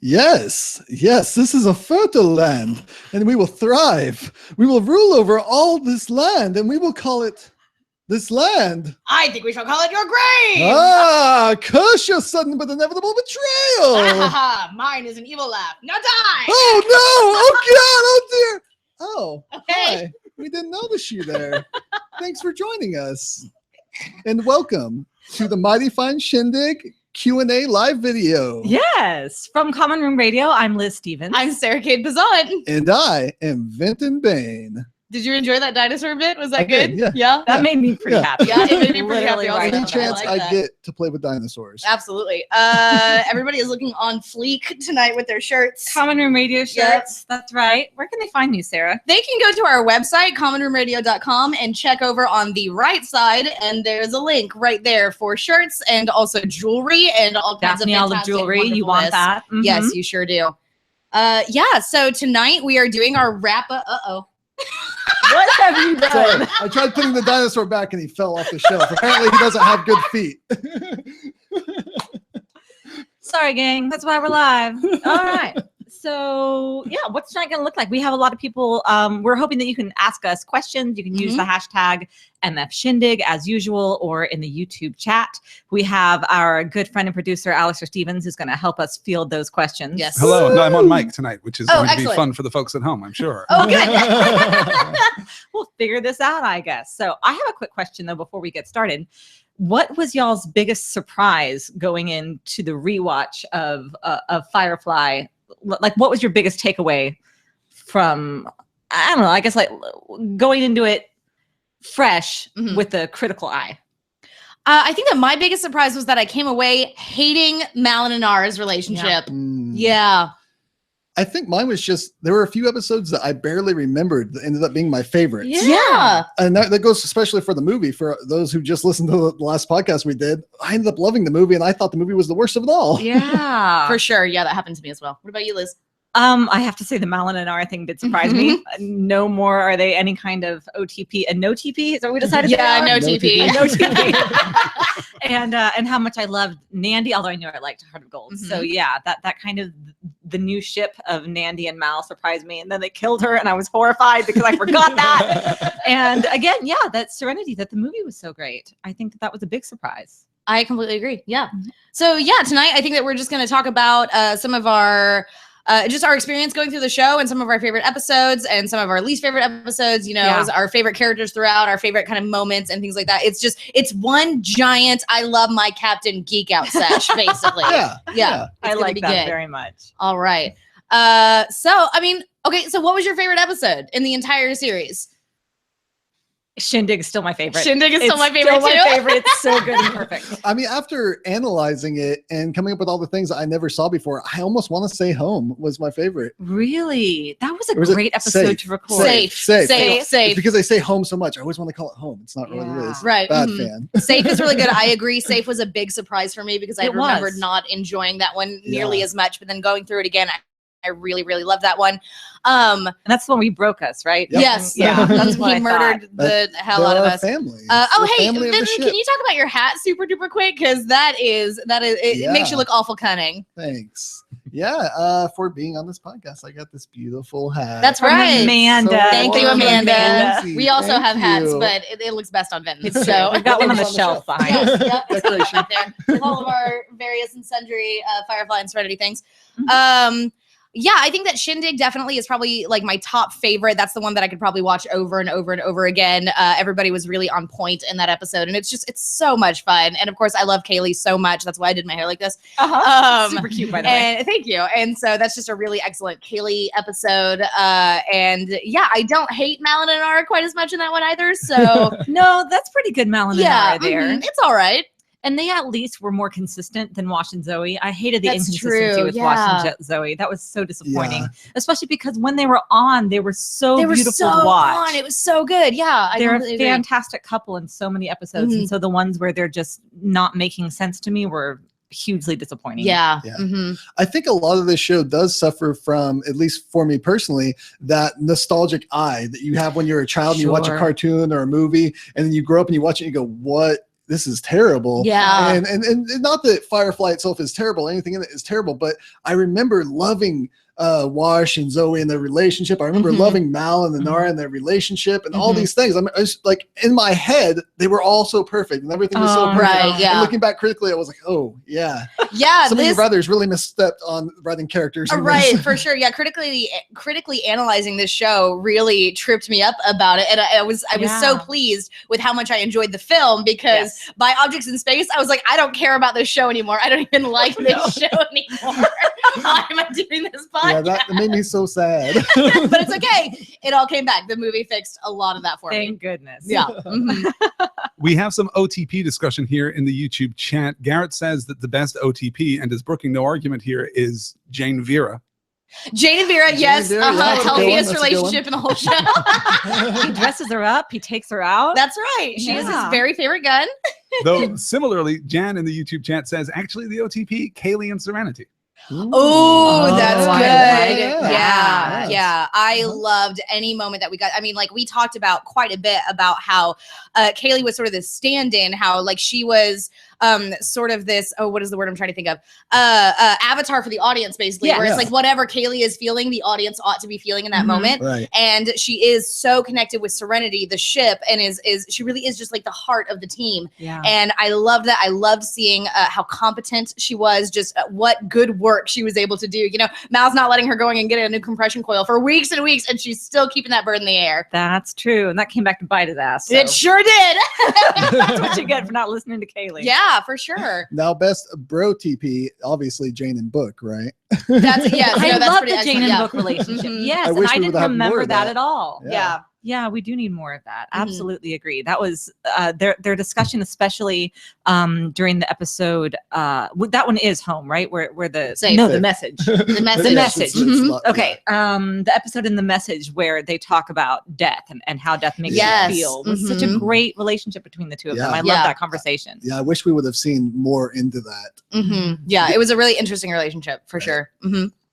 Yes, this is a fertile land, and we will thrive. We will rule over all this land, and we will call it this land. I think we shall call it your grave. Curse your sudden but inevitable betrayal. Mine is an evil laugh. Now die. Oh no! Oh God! Oh dear! Oh, okay. Hi. We didn't notice you there. Thanks for joining us, and welcome to the Mighty Fine Shindig Q&A live video. Yes, from Common Room Radio, I'm Liz Stevens. I'm Sarah Kate Bazan. And I am Vinton Bain. Did you enjoy that dinosaur bit? Was that good? Yeah. That made me pretty happy. Yeah, it made me pretty happy. Right. Any chance I get to play with dinosaurs. Absolutely. Everybody is looking on fleek tonight with their shirts. Common Room Radio shirts. Yep. That's right. Where can they find you, Sarah? They can go to our website, commonroomradio.com, and check over on the right side, and there's a link right there for shirts and also jewelry and all kinds Daphne of Olive fantastic jewelry. You want wonderfulness. that? Mm-hmm. Yes, you sure do. So tonight we are doing our wrap-up. What have you done? Sorry, I tried putting the dinosaur back and he fell off the shelf. Apparently he doesn't have good feet. Sorry, gang. That's why we're live. All right. So, yeah, what's tonight going to look like? We have a lot of people. We're hoping that you can ask us questions. You can use the hashtag MFShindig as usual or in the YouTube chat. We have our good friend and producer, Alistair Stevens, who's going to help us field those questions. Yes. Hello. No, I'm on mic tonight, which is going to be excellent. fun for the folks at home, I'm sure. Oh, good. We'll figure this out, I guess. So I have a quick question, though, before we get started. What was y'all's biggest surprise going into the rewatch of Firefly? Like, what was your biggest takeaway from, I don't know, I guess like going into it fresh with a critical eye? I think that my biggest surprise was that I came away hating Malin and Nara's relationship. Yeah. I think mine was just, there were a few episodes that I barely remembered that ended up being my favorites. Yeah. And that goes especially for the movie. For those who just listened to the last podcast we did, I ended up loving the movie and I thought the movie was the worst of it all. Yeah. For sure. Yeah, that happened to me as well. What about you, Liz? I have to say the Malin and Nara thing did surprise me. No more are they any kind of OTP and no TP? Is that what we decided? Yeah, no TP. No TP. and how much I loved Nandy, although I knew I liked Heart of Gold. So yeah, that kind of the new ship of Nandy and Mal surprised me, and then they killed her, and I was horrified because I forgot that. And again, yeah, that Serenity, that the movie was so great. I think that was a big surprise. I completely agree. Yeah. So yeah, tonight I think that we're just going to talk about some of our just our experience going through the show and some of our favorite episodes and some of our least favorite episodes, you know, our favorite characters throughout, our favorite kind of moments and things like that. It's one giant I love my captain geek out sesh, basically. Yeah. I like that very much. All right. So, I mean, okay, so what was your favorite episode in the entire series? Shindig is still my favorite. Shindig is still my favorite too. My favorite. It's so good and perfect. I mean, after analyzing it and coming up with all the things I never saw before, I almost want to say Home was my favorite. Really? That was a great episode to record. Safe. It's because they say home so much. I always want to call it home. It's not really what it is. Right. Bad fan. Safe is really good. I agree. Safe was a big surprise for me because I remembered not enjoying that one nearly as much, but then going through it again, I really, really love that one. And that's the one we broke us, right? Yep. Yes. Yeah. That's when he murdered the hell out of us. Family. Hey, Vincent, can you talk about your hat super duper quick? Because it makes you look awful cunning. Thanks. Yeah. For being on this podcast, I got this beautiful hat. That's right. Amanda. Thank you, Amanda. Fancy. We also Thank have hats, you. but it looks best on Vinton. So we've got one on the shelf behind us. Yep, it's decoration up there with all of our various and sundry Firefly and Serenity things. Yeah, I think that Shindig definitely is probably like my top favorite. That's the one that I could probably watch over and over and over again. Everybody was really on point in that episode, and it's so much fun. And of course, I love Kaylee so much. That's why I did my hair like this. Super cute, by the way. Thank you. And so that's just a really excellent Kaylee episode. And yeah, I don't hate Malin and Nara quite as much in that one either. So no, that's pretty good, Malin and Nara there. It's all right. And they at least were more consistent than Wash and Zoe. I hated the inconsistency with Wash and Zoe. That was so disappointing, especially because when they were on, they were so beautiful to watch. Fun. It was so good. Yeah, they're a fantastic couple in so many episodes, and so the ones where they're just not making sense to me were hugely disappointing. I think a lot of this show does suffer from, at least for me personally, that nostalgic eye that you have when you're a child and you watch a cartoon or a movie, and then you grow up and you watch it and you go, what this is terrible. Yeah. And not that Firefly itself is terrible, anything in it is terrible, but I remember loving Wash and Zoe and their relationship. I remember loving Mal and the Nara and their relationship and all these things. I was like, in my head, they were all so perfect and everything was so perfect. Right, yeah. And looking back critically, I was like, oh, yeah. Yeah. Some of your brothers really misstepped on writing characters. Right, for sure. Yeah, critically analyzing this show really tripped me up about it. And I was so pleased with how much I enjoyed the film because by Objects in Space, I was like, I don't care about this show anymore. I don't even like this show anymore. Why am I doing this podcast? Yeah, that made me so sad. But it's okay. It all came back. The movie fixed a lot of that for me. Thank goodness. Yeah. We have some OTP discussion here in the YouTube chat. Garrett says that the best OTP, and is brooking no argument here, is Jane Vera. Jane and Vera, yes. Vera, yeah, that's a good one, Healthiest that's a good relationship in the whole show. He dresses her up. He takes her out. That's right. She is his very favorite gun. Though similarly, Jan in the YouTube chat says, actually the OTP, Kaylee and Serenity. Oh, that's I good. like that. Yeah. I loved any moment that we got. I mean, like we talked about quite a bit about how Kaylee was sort of this stand-in, how like she was sort of this, what is the word I'm trying to think of? Avatar for the audience, basically, where it's like whatever Kaylee is feeling, the audience ought to be feeling in that moment. Right. And she is so connected with Serenity, the ship, and she really is just like the heart of the team. Yeah. And I loved that. I loved seeing how competent she was, just what good work she was able to do. You know, Mal's not letting her going and get a new compression coil for weeks and weeks, and she's still keeping that bird in the air. That's true. And that came back to bite his ass. So. It sure did. That's what you get for not listening to Kaylee. Yeah, for sure. Now, best bro TP, obviously Jane and Book, right? That's I that's love pretty the Jane excellent, and Book relationship. Yes, I and wish I we didn't would have more remember of that that. at all. Yeah. Yeah, we do need more of that. Absolutely agree. That was their discussion, especially during the episode. That one is Home, right? Where the Safe. no, the message. The message. The message. It's Okay. The episode in The Message where they talk about death and how death makes you feel. It was such a great relationship between the two of them. I love that conversation. Yeah, I wish we would have seen more into that. Yeah, it was a really interesting relationship for sure.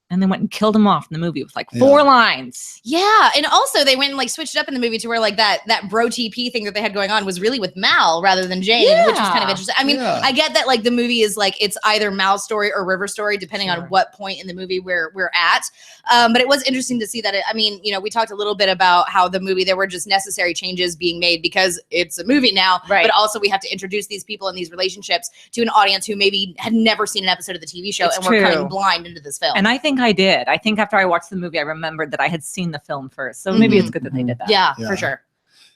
And they went and killed him off in the movie with like 4 lines. Yeah, and also they went and like switched it up in the movie to where like that bro TP thing that they had going on was really with Mal rather than Jane, which was kind of interesting. I mean, I get that like the movie is like it's either Mal's story or River's story, depending on what point in the movie we're at. But it was interesting to see that. I mean, you know, we talked a little bit about how the movie there were just necessary changes being made because it's a movie now. Right. But also we have to introduce these people and these relationships to an audience who maybe had never seen an episode of the TV show were coming blind into this film. And I think I did. I think after I watched the movie, I remembered that I had seen the film first. So maybe it's good that they did that. Yeah, for sure.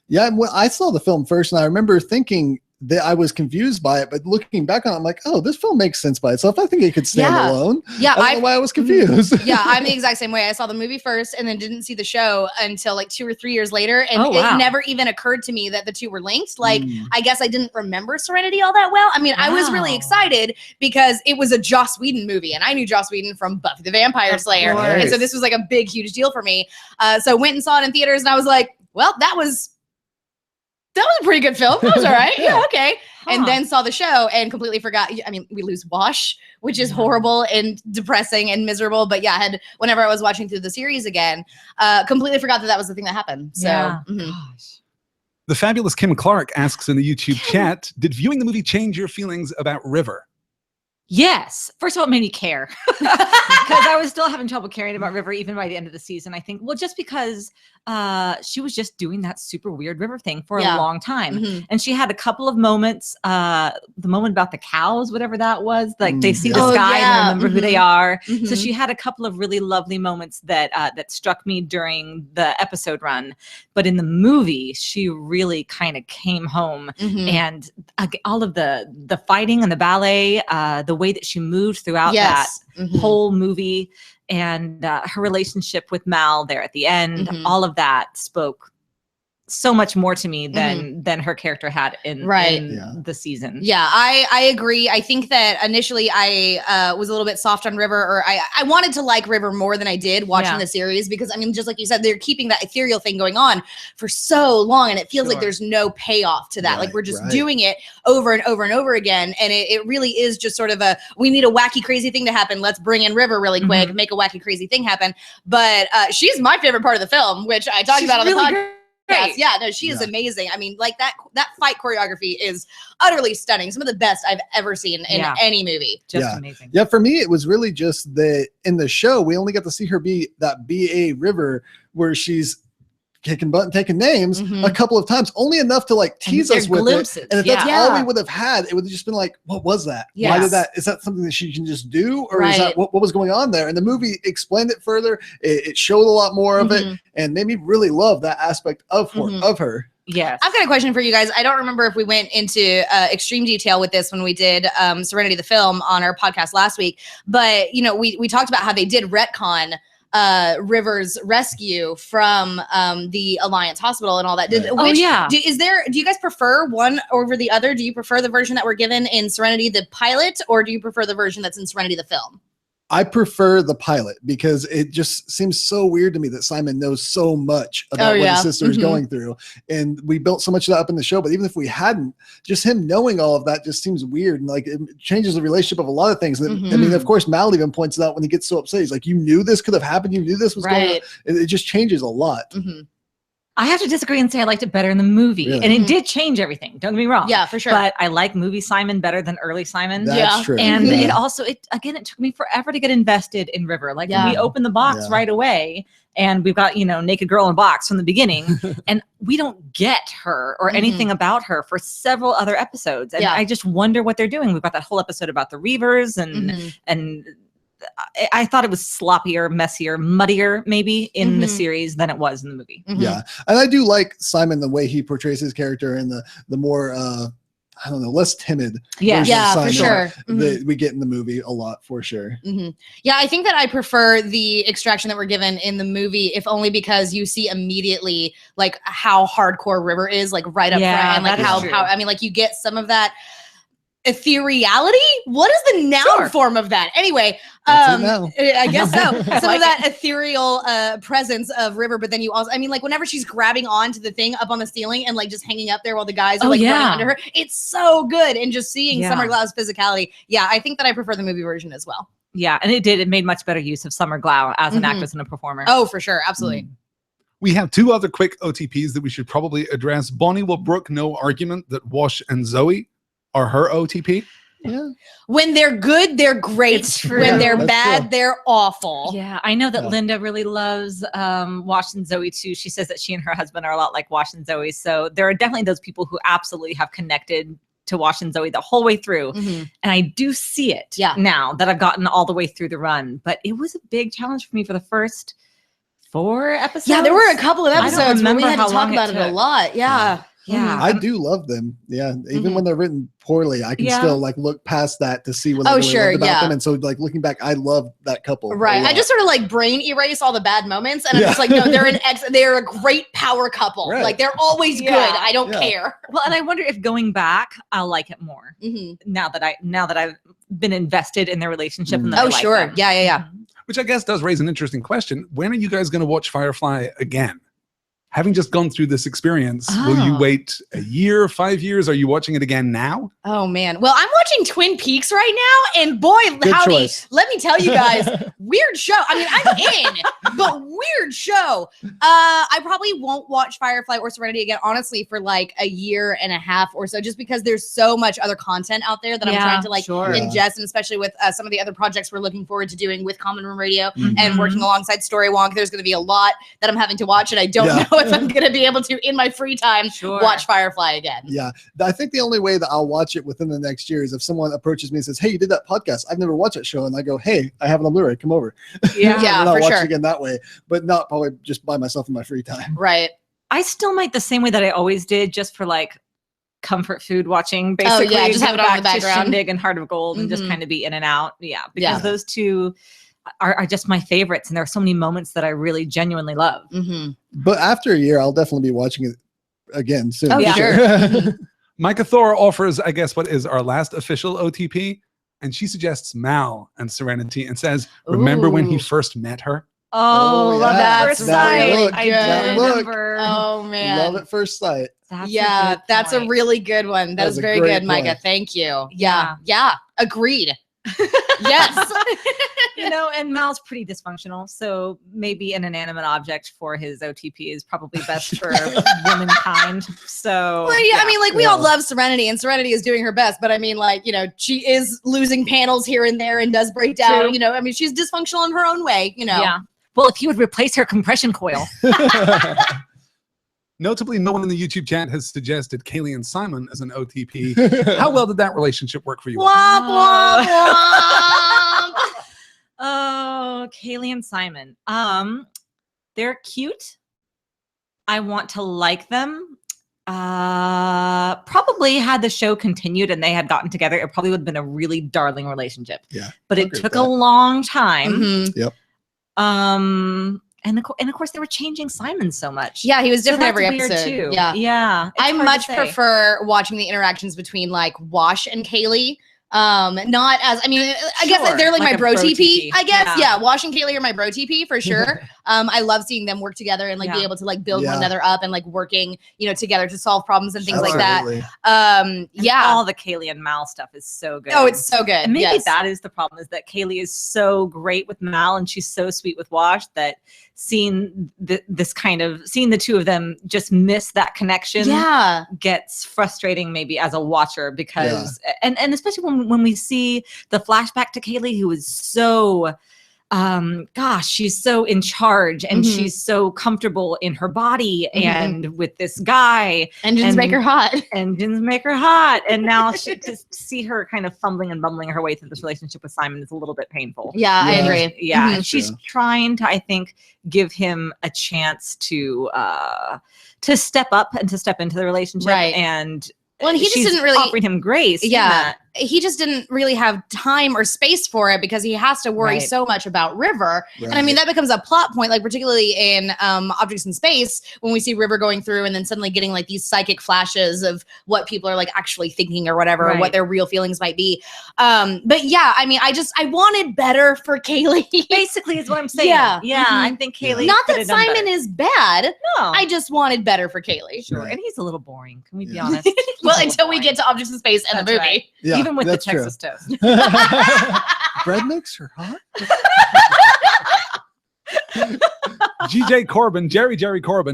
Yeah, well, I saw the film first, and I remember thinking that I was confused by it, but looking back on it, I'm like, oh, this film makes sense by itself. I think it could stand alone. Yeah, I don't know why I was confused. Yeah, I'm the exact same way. I saw the movie first and then didn't see the show until like 2 or 3 years later. And it never even occurred to me that the two were linked. Like, I guess I didn't remember Serenity all that well. I mean, I was really excited because it was a Joss Whedon movie, and I knew Joss Whedon from Buffy the Vampire Slayer. And so this was like a big, huge deal for me. So went and saw it in theaters, and I was like, well, that was a pretty good film. That was all right. Yeah, okay. And then saw the show and completely forgot. I mean, we lose Wash, which is horrible and depressing and miserable. But yeah, whenever I was watching through the series again, completely forgot that was the thing that happened. So, The fabulous Kim Clark asks in the YouTube chat, did viewing the movie change your feelings about River? Yes. First of all, it made me care because I was still having trouble caring about River even by the end of the season. I think, well, just because she was just doing that super weird River thing for a long time. And she had a couple of moments, the moment about the cows, whatever that was, like they see the sky and remember who they are. So she had a couple of really lovely moments that that struck me during the episode run. But in the movie, she really kind of came home and all of the fighting and the ballet, the way that she moved throughout that whole movie, and her relationship with Mal there at the end, all of that spoke so much more to me than her character had in the season. Yeah, I agree. I think that initially I was a little bit soft on River, or I wanted to like River more than I did watching the series, because I mean, just like you said, they're keeping that ethereal thing going on for so long, and it feels like there's no payoff to that. Like we're just doing it over and over and over again, and it really is just sort of we need a wacky crazy thing to happen. Let's bring in River really quick, make a wacky crazy thing happen. But she's my favorite part of the film, which I talked about on the podcast. great. Yeah, no, she is amazing. I mean, like that fight choreography is utterly stunning. Some of the best I've ever seen in any movie. Just amazing. Yeah, for me, it was really just that in the show, we only got to see her be that BA River where she's kicking butt and taking names a couple of times, only enough to like tease us with it. And if that's all we would have had, it would have just been like, what was that? Why did that? Is that something that she can just do? Or is that what was going on there? And the movie explained it further. It showed a lot more of it and made me really love that aspect of her. Yes. I've got a question for you guys. I don't remember if we went into extreme detail with this when we did Serenity the film on our podcast last week, but you know, we talked about how they did retcon River's rescue from the Alliance Hospital and all that. Do you guys prefer one over the other? Do you prefer the version that we're given in Serenity the pilot, or do you prefer the version that's in Serenity the film? I prefer the pilot because it just seems so weird to me that Simon knows so much about what his sister is going through. And we built so much of that up in the show, but even if we hadn't, just him knowing all of that just seems weird. And like, it changes the relationship of a lot of things. I mean, of course, Mal even points it out when he gets so upset. He's like, you knew this could have happened. You knew this was going on. It just changes a lot. I have to disagree and say I liked it better in the movie. Really? And it did change everything. Don't get me wrong. Yeah, for sure. But I like movie Simon better than early Simon. That's true. And it also, it took me forever to get invested in River. Like when we open the box right away and we've got, naked girl in a box from the beginning and we don't get her or anything about her for several other episodes. And I just wonder what they're doing. We've got that whole episode about the Reavers and I thought it was sloppier, messier, muddier maybe in the series than it was in the movie. Yeah. And I do like Simon, the way he portrays his character and the more, I don't know, less timid. For sure. That we get in the movie a lot, for sure. Yeah, I think that I prefer the extraction that we're given in the movie, if only because you see immediately like how hardcore River is, like right up front, and like how I mean, like you get some of that ethereality. What is the noun form of that? Anyway, I guess so. Some of that ethereal presence of River, but then you also, I mean, like whenever she's grabbing onto the thing up on the ceiling and like just hanging up there while the guys are like running under her, it's so good. And just seeing Summer Glau's physicality. Yeah, I think that I prefer the movie version as well. Yeah, and it made much better use of Summer Glau as an actress and a performer. Oh, for sure. Absolutely. We have two other quick OTPs that we should probably address. Bonnie will brook no argument that Wash and Zoe are her OTP. When they're good, they're great. When they're bad, they're awful. Yeah, I know that Linda really loves Wash and Zoe too. She says that she and her husband are a lot like Wash and Zoe. So there are definitely those people who absolutely have connected to Wash and Zoe the whole way through. And I do see it now that I've gotten all the way through the run. But it was a big challenge for me for the first 4 episodes. Yeah, there were a couple of episodes where we had to talk about it a lot. Yeah. I do love them. Yeah. Even when they're written poorly, I can still like look past that to see what I really loved about them. And so like looking back, I love that couple. Right. I just sort of like brain erase all the bad moments. And I'm just like, no, they're a great power couple. Right. Like they're always good. I don't care. Well, and I wonder if going back, I'll like it more now that I've been invested in their relationship. And that I like them. Yeah. Which I guess does raise an interesting question. When are you guys going to watch Firefly again? Having just gone through this experience, will you wait a year, 5 years? Are you watching it again now? Oh, man. Well, I'm watching Twin Peaks right now. And boy, howdy, let me tell you guys, weird show. I mean, I'm in, but weird show. I probably won't watch Firefly or Serenity again, honestly, for like a year and a half or so, just because there's so much other content out there that I'm trying to like ingest, and especially with some of the other projects we're looking forward to doing with Common Room Radio and working alongside Story Wonk. There's going to be a lot that I'm having to watch, and I don't know if I'm going to be able to, in my free time, watch Firefly again. Yeah. I think the only way that I'll watch it within the next year is if someone approaches me and says, hey, you did that podcast. I've never watched that show. And I go, hey, I have it on Blu-ray. Come over. Yeah, and I'll for watch sure. it again that way, but not probably just by myself in my free time. Right. I still might the same way that I always did, just for like comfort food watching, basically. Oh, yeah, just have it on the background. Shindig and Heart of Gold and just kind of be in and out. Yeah, because those two are just my favorites, and there are so many moments that I really genuinely love. But after a year, I'll definitely be watching it again soon. Oh, yeah. Sure. Micah Thor offers, I guess, what is our last official OTP, and she suggests Mal and Serenity and says, remember when he first met her? Oh, love that first sight. Look, I do remember. Oh, man. Love at first sight. That's a really good one. That is very good, Micah. Thank you. Yeah. Agreed. Yes. And Mal's pretty dysfunctional, so maybe an inanimate object for his OTP is probably best for womankind. So, well, yeah, I mean, like, we all love Serenity, and Serenity is doing her best, but I mean, like, she is losing panels here and there and does break down. True. I mean, she's dysfunctional in her own way. Yeah. Well, if you would replace her compression coil. Notably, no one in the YouTube chat has suggested Kaylee and Simon as an OTP. How well did that relationship work for you? Womp, womp, womp. Oh, Kaylee and Simon. They're cute. I want to like them. Probably had the show continued and they had gotten together, it probably would have been a really darling relationship. Yeah. But it took a long time. Mhm. Yep. And of course, they were changing Simon so much. Yeah, he was different that's every weird episode. too. Yeah. Yeah. It's I hard to much say. prefer watching the interactions between like Wash and Kaylee. Not as, I mean, I guess Sure, they're like my like a bro bro TP, TP. I guess. Yeah. Yeah. Wash and Kaylee are my bro TP for sure. I love seeing them work together and like be able to like build one another up and like working, together to solve problems and things like that. And Yeah. all the Kaylee and Mal stuff is so good. Oh, it's so good. And maybe yes. that is the problem, is that Kaylee is so great with Mal and she's so sweet with Wash that seeing the two of them just miss that connection gets frustrating maybe as a watcher, because and especially when we see the flashback to Kaylee, who is so she's so in charge and she's so comfortable in her body and with this guy. Engines make her hot. Engines make her hot. And now to see her kind of fumbling and bumbling her way through this relationship with Simon is a little bit painful. Yeah, I agree. Yeah. And she's trying to, I think, give him a chance to step up and to step into the relationship. Right. And well, and he just didn't really offering him grace. Yeah. He just didn't really have time or space for it because he has to worry so much about River. Right. And I mean, that becomes a plot point, like particularly in Objects in Space, when we see River going through and then suddenly getting like these psychic flashes of what people are like actually thinking or whatever, or what their real feelings might be. But yeah, I mean, I wanted better for Kaylee. Basically is what I'm saying. Yeah. I think Kaylee. Not that Simon is bad. No. I just wanted better for Kaylee. Sure. And he's a little boring. Can we be honest? Well, until we get to Objects in Space and the movie. Right. Yeah, even with the Texas toast. Bread mix or hot? Jerry Corbin,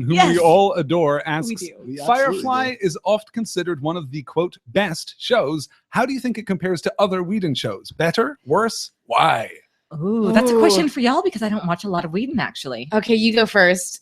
whom we all adore, asks, Firefly do. is oft considered one of the, quote, best shows. How do you think it compares to other Whedon shows? Better? Worse? Why? Ooh, that's a question for y'all because I don't watch a lot of Whedon, actually. Okay, you go first.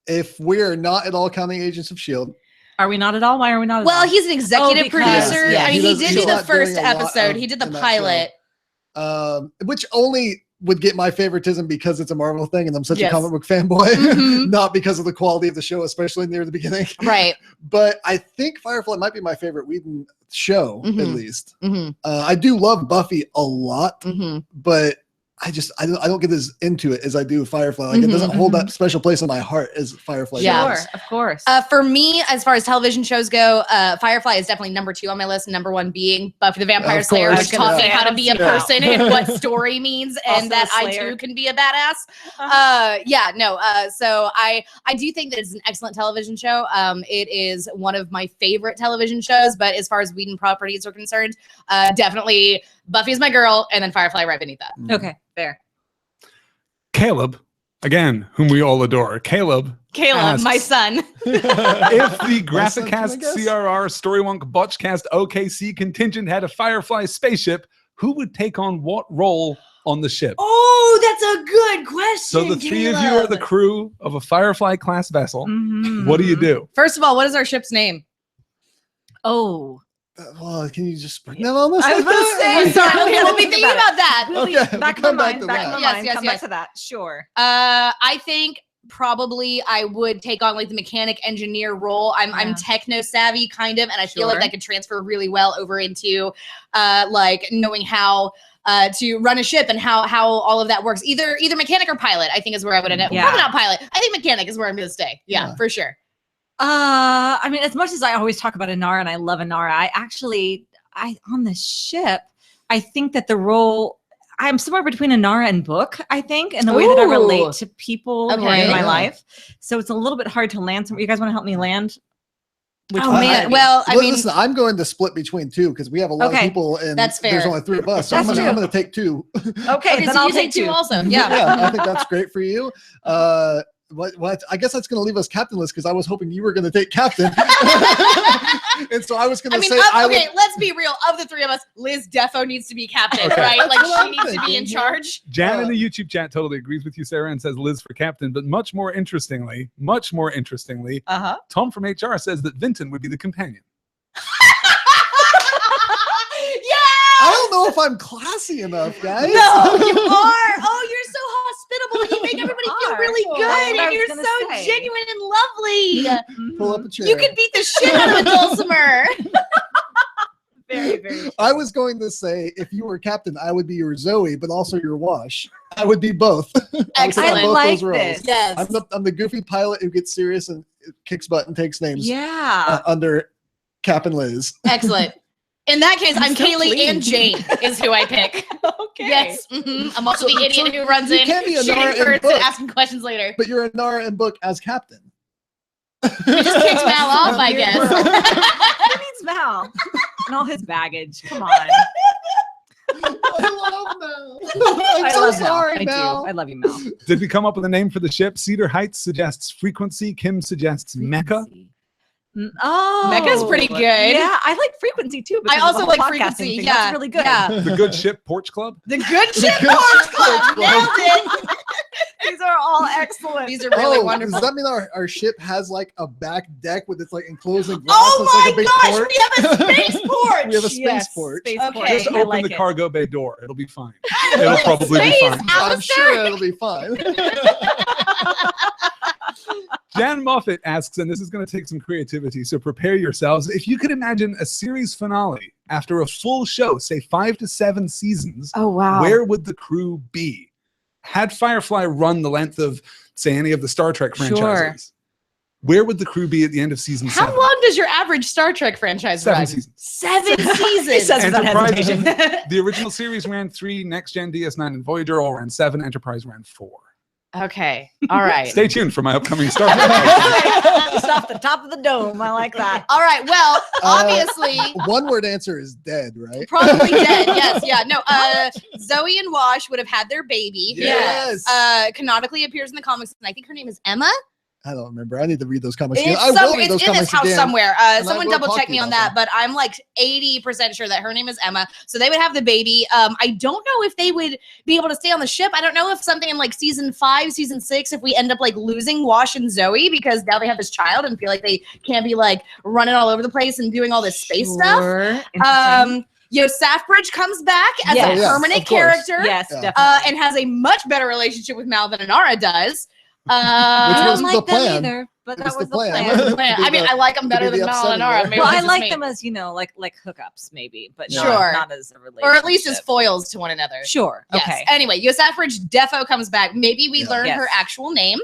If we're not at all counting Agents of S.H.I.E.L.D., are we not at all? Why are we not at all? Well, he's an executive producer. Yeah, I mean, he did he's the not first doing a lot episode. He did the in that pilot. Which only would get my favoritism because it's a Marvel thing and I'm such a comic book fanboy, not because of the quality of the show, especially near the beginning. Right. But I think Firefly might be my favorite Whedon show, at least. I do love Buffy a lot, but I don't get as into it as I do Firefly. Like it doesn't hold that special place in my heart as Firefly does. Sure, of course. For me, as far as television shows go, Firefly is definitely number 2 on my list. Number 1 being Buffy the Vampire Slayer, which taught me how to be a person and what story means, and that I too can be a badass. So I do think that it's an excellent television show. It is one of my favorite television shows, but as far as Whedon properties are concerned, definitely Buffy is my girl, and then Firefly right beneath that. Okay, fair. Caleb, again, whom we all adore. Caleb, asks, my son. If the Graphicast CRR Storywonk Botchcast OKC contingent had a Firefly spaceship, who would take on what role on the ship? Oh, that's a good question. So the three of you are the crew of a Firefly class vessel. What do you do? First of all, what is our ship's name? Oh. Well, can you just bring that on us? I was going to say, I'm sorry. Okay, we'll be thinking about that. Okay, Back we'll in my come back mind. to Back that. in my Yes, mind. yes, Come yes. back to that. Sure. I think probably I would take on like the mechanic engineer role. I'm techno savvy kind of, and I feel like that could transfer really well over into like knowing how to run a ship and how all of that works. Either mechanic or pilot, I think is where I would end up. Probably not pilot. I think mechanic is where I'm going to stay. Yeah, for sure. I mean, as much as I always talk about Inara and I love Inara, I on the ship, I think that the role, I'm somewhere between Inara and Book, I think, in the way that I relate to people who are in my life. So it's a little bit hard to land somewhere. You guys want to help me land? Which Oh one? man, well, I mean, listen, I'm going to split between two because we have a lot of Okay. people, and That's fair. there's only 3 of us. So That's I'm true. going to take 2. Okay, then so I'll you take two also. Yeah. Yeah, I think that's great for you. What I guess that's going to leave us captainless because I was hoping you were going to take captain, and so I was going to say, okay, let's be real. Of the 3 of us, Liz defo needs to be captain, Okay. right? Like That's what she I'm needs to be thinking, in yeah. charge. Jan in the YouTube chat totally agrees with you, Sarah, and says Liz for captain. But much more interestingly, Tom from HR says that Vinton would be the companion. I don't know if I'm classy enough, guys. No, you are. Oh, you're so hospitable. You make everybody feel are. really Well, good, I and was you're gonna so say. genuine and lovely. Pull up a chair. You could beat the shit out of a dulcimer. Very, very. I was going to say, if you were captain, I would be your Zoe, but also your Wash. I would be both. I would take on Excellent. both like those roles. this. Yes. I'm the goofy pilot who gets serious and kicks butt and takes names Yeah. under Cap and Liz. Excellent. In that case, I'm so Kaylee pleased. and Jane is who I pick. Okay. Yes. I'm also the idiot who runs you in, can't be a shooting Nara in first book. and asking questions later. But you're a Nara and Book as captain. We just kicked Mal off, I guess. Who needs Mal and all his baggage? Come on. I love Mal. I'm I so love sorry, Mal. Mal. I love you, Mal. Did we come up with a name for the ship? Cedar Heights suggests Frequency. Kim suggests Mecca. Oh, Mecca's pretty good. Yeah, I like Frequency too. I because of also the like podcasting Frequency. thing. Yeah. That's really good. Yeah. The Good Ship Porch Club. The Good Ship Good Horse Ship Club. Horse Club. Nailed it. These are all excellent. These are really Does wonderful. that mean our ship has like a back deck with its like enclosing glass? Oh It's my like a big gosh, porch? we have a space porch. We have a space Yes, porch. space Okay. porch. Just I open like the it. cargo bay door. It'll be fine. It'll probably be Space fine. I'm Alistair. sure it'll be fine. Jan Moffat asks, and this is going to take some creativity, so prepare yourselves. If you could imagine a series finale after a full show, say 5 to 7 seasons, Oh wow. where would the crew be? Had Firefly run the length of, say, any of the Star Trek franchises, where would the crew be at the end of season 7? How long does your average Star Trek franchise 7 run? seasons. 7 seasons. He says without Enterprise, hesitation. the original series ran 3, Next Gen, DS9, and Voyager all ran 7, Enterprise ran 4. Okay. All right. Stay tuned for my upcoming Star Trek podcast. Just off the top of the dome. I like that. All right. Well, obviously, One word answer is dead, right? probably dead. Yes. Yeah. No. Zoe and Wash would have had their baby. Yes. Canonically appears in the comics, and I think her name is Emma. I don't remember. I need to read those comics again. It's, I will read those it's in comics this house again. somewhere. I Someone will double talk check to me you on about that, but I'm like 80% sure that her name is Emma. So they would have the baby. I don't know if they would be able to stay on the ship. I don't know if something in like season 5, season 6, if we end up like losing Wash and Zoe because now they have this child and feel like they can't be like running all over the place and doing all this space stuff. Safbridge comes back as Yes. a Yeah, permanent of course. character. Yes, Yeah. definitely. And has a much better relationship with Mal than Inara does. Which I was don't the like them plan. either, but It that was was the plan. the That was plan. the plan. To be I mean, the- I like them better be than the Mal and Inara. upsetting Maybe Well, that's I just like me. them as, like hookups maybe, but Sure. not as a relationship. Or at least as foils to one another. Sure. Yes. Okay. Anyway, Safbridge defo comes back. Maybe we Yeah. learn her Yes. actual name.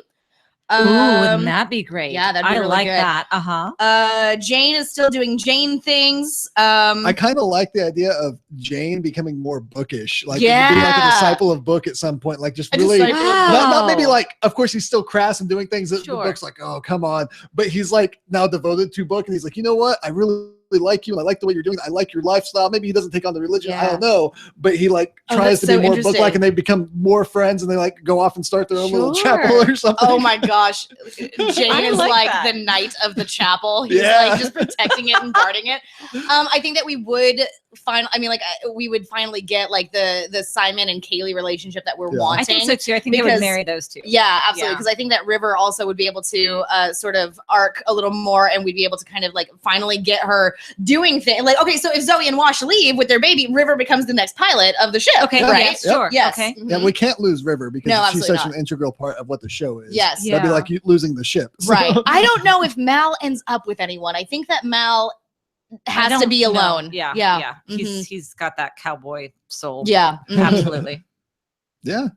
Ooh, wouldn't that be great? yeah, that'd be I really like good. that. Uh-huh. Jane is still doing Jane things. I kind of like the idea of Jane becoming more bookish, like being like Yeah. a disciple of Book at some point, like just A really disciple of not maybe Wow. like. Of course, he's still crass and doing things that Sure. the Book's like, oh come on, but he's like now devoted to Book, and he's like, you know what, I really like you, and I like the way you're doing it. I like your lifestyle. Maybe he doesn't take on the religion, I Yeah. don't know, but he like Oh, tries that's to so be more interesting. Book-like, and they become more friends, and they like go off and start their own little Sure. chapel or something. Oh my gosh. Jane I is like like that. the knight of the chapel. He's Yeah. like just protecting it and guarding it. I think that we would we would finally get like the Simon and Kaylee relationship that we're Yeah. wanting. I think so too. I think they because- would marry those two. Yeah, absolutely. Yeah. Because I think that River also would be able to sort of arc a little more, and we'd be able to kind of like finally get her doing things. Like, okay, so if Zoe and Wash leave with their baby, River becomes the next pilot of the ship. Okay. right? Yes. Sure. Yes. Okay. Mhm. Yeah, we can't lose River because No, she's absolutely such not. an integral part of what the show is. Yes. Yeah. That'd be like you losing the ship. So- Right. I don't know if Mal ends up with anyone. I think that Mal I has to don't be know. alone. Yeah. Yeah. Yeah. He's got that cowboy soul. Yeah. Mhm. Absolutely. Yeah.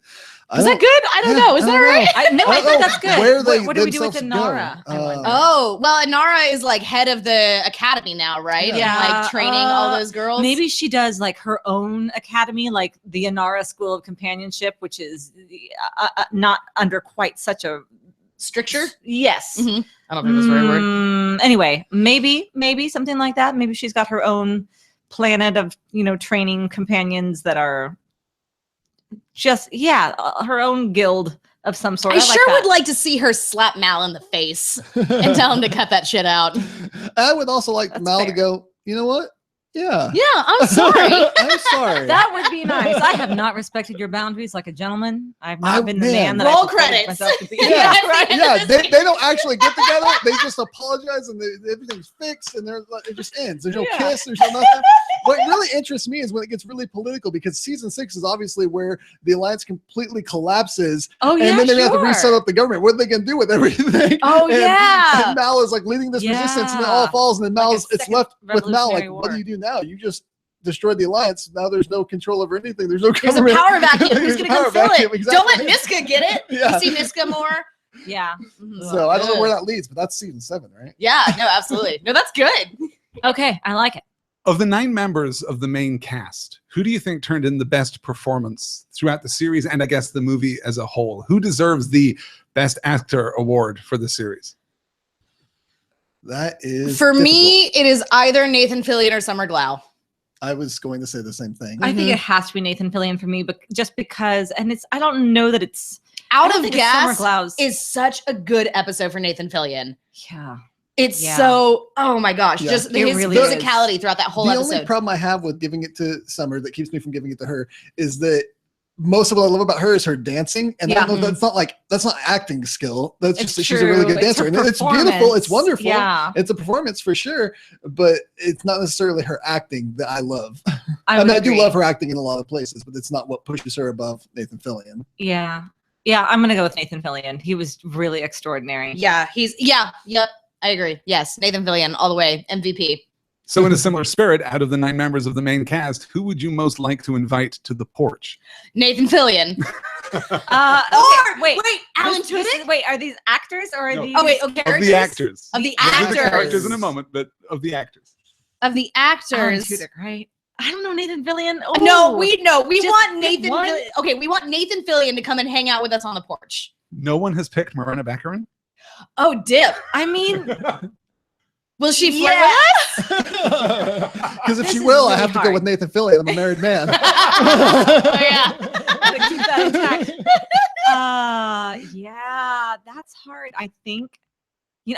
Is that good? I don't know. Is that all right? I think that's good. Where they what do we do with themselves Inara? go. I wonder. Oh, well, Inara is like head of the academy now, right? And, Yeah. like training all those girls. Maybe she does like her own academy, like the Inara School of Companionship, which is not under quite such a stricture. Yes. Mm-hmm. I don't think that's the right word. Anyway, maybe something like that. Maybe she's got her own planet of, training companions that are just, her own guild of some sort. I sure would like to see her slap Mal in the face and tell him to cut that shit out. I would also like That's Mal fair. to go, you know what? Yeah. Yeah, I'm sorry. I'm sorry. That would be nice. I have not respected your boundaries like a gentleman. I've not been the man. man that Roll I portrayed credits. myself to be. Yeah, right. Yeah, they don't actually get together. They just apologize and everything's fixed and it just ends. There's no kiss. There's no nothing. What really interests me is when it gets really political, because season 6 is obviously where the alliance completely collapses. Oh, yeah, and then they're going to have to sure. reset up the government. What are they going to do with everything? Oh, yeah. And Mal is like leading this resistance, and it all falls. And then Mal's it's left with Mal. Like, what do you do now? You just destroyed the alliance. Now there's no control over anything. There's no government. There's a power vacuum. Who's going to come fill it? Exactly. Don't let Niska get it. Yeah. You see Niska more? Yeah. So I don't know where that leads, but that's season 7, right? Yeah, no, absolutely. No, that's good. Okay, I like it. Of the 9 members of the main cast, who do you think turned in the best performance throughout the series and I guess the movie as a whole? Who deserves the Best Actor award for the series? That is For difficult. me, it is either Nathan Fillion or Summer Glau. I was going to say the same thing. I think it has to be Nathan Fillion for me, but just because, and I don't know that it's Out of Summer Gas Glau's. is such a good episode for Nathan Fillion. Yeah. It's Yeah. so, oh my gosh, Yeah. just It his really is. physicality throughout that whole The episode. only problem I have with giving it to Summer that keeps me from giving it to her is that most of what I love about her is her dancing, and Yeah. that's not acting skill. That's It's just she's a really true. good It's dancer, her and it's beautiful. It's performance. wonderful. Yeah. It's a performance for sure, but it's not necessarily her acting that I love. I I do love her acting in a lot of places, but it's not what pushes her above Nathan Fillion. Yeah. Yeah, I'm going to go with Nathan Fillion. He was really extraordinary. Yeah, yep, I agree. Yes, Nathan Fillion, all the way, MVP. So in a similar spirit, out of the 9 members of the main cast, who would you most like to invite to the porch? Nathan Fillion. Okay, wait, Alan this Tudyk? is- wait, are these actors or are No. these? Oh, wait, okay. Of the actors. Of the We'll do the actors. characters in a moment, but of the actors. Of the Alan actors. Tudyk, right? I don't know Nathan Fillion. Oh, No, we Just want pick Nathan. one? Okay, we want Nathan Fillion to come and hang out with us on the porch. No one has picked Marina Baccarin? Oh, dip. I mean, Will she flirt Yeah. with us? Because if This she is will, I really have to go hard. with Nathan Fillion. I'm a married man. Oh, yeah. gotta keep that intact. Yeah, that's hard. I think,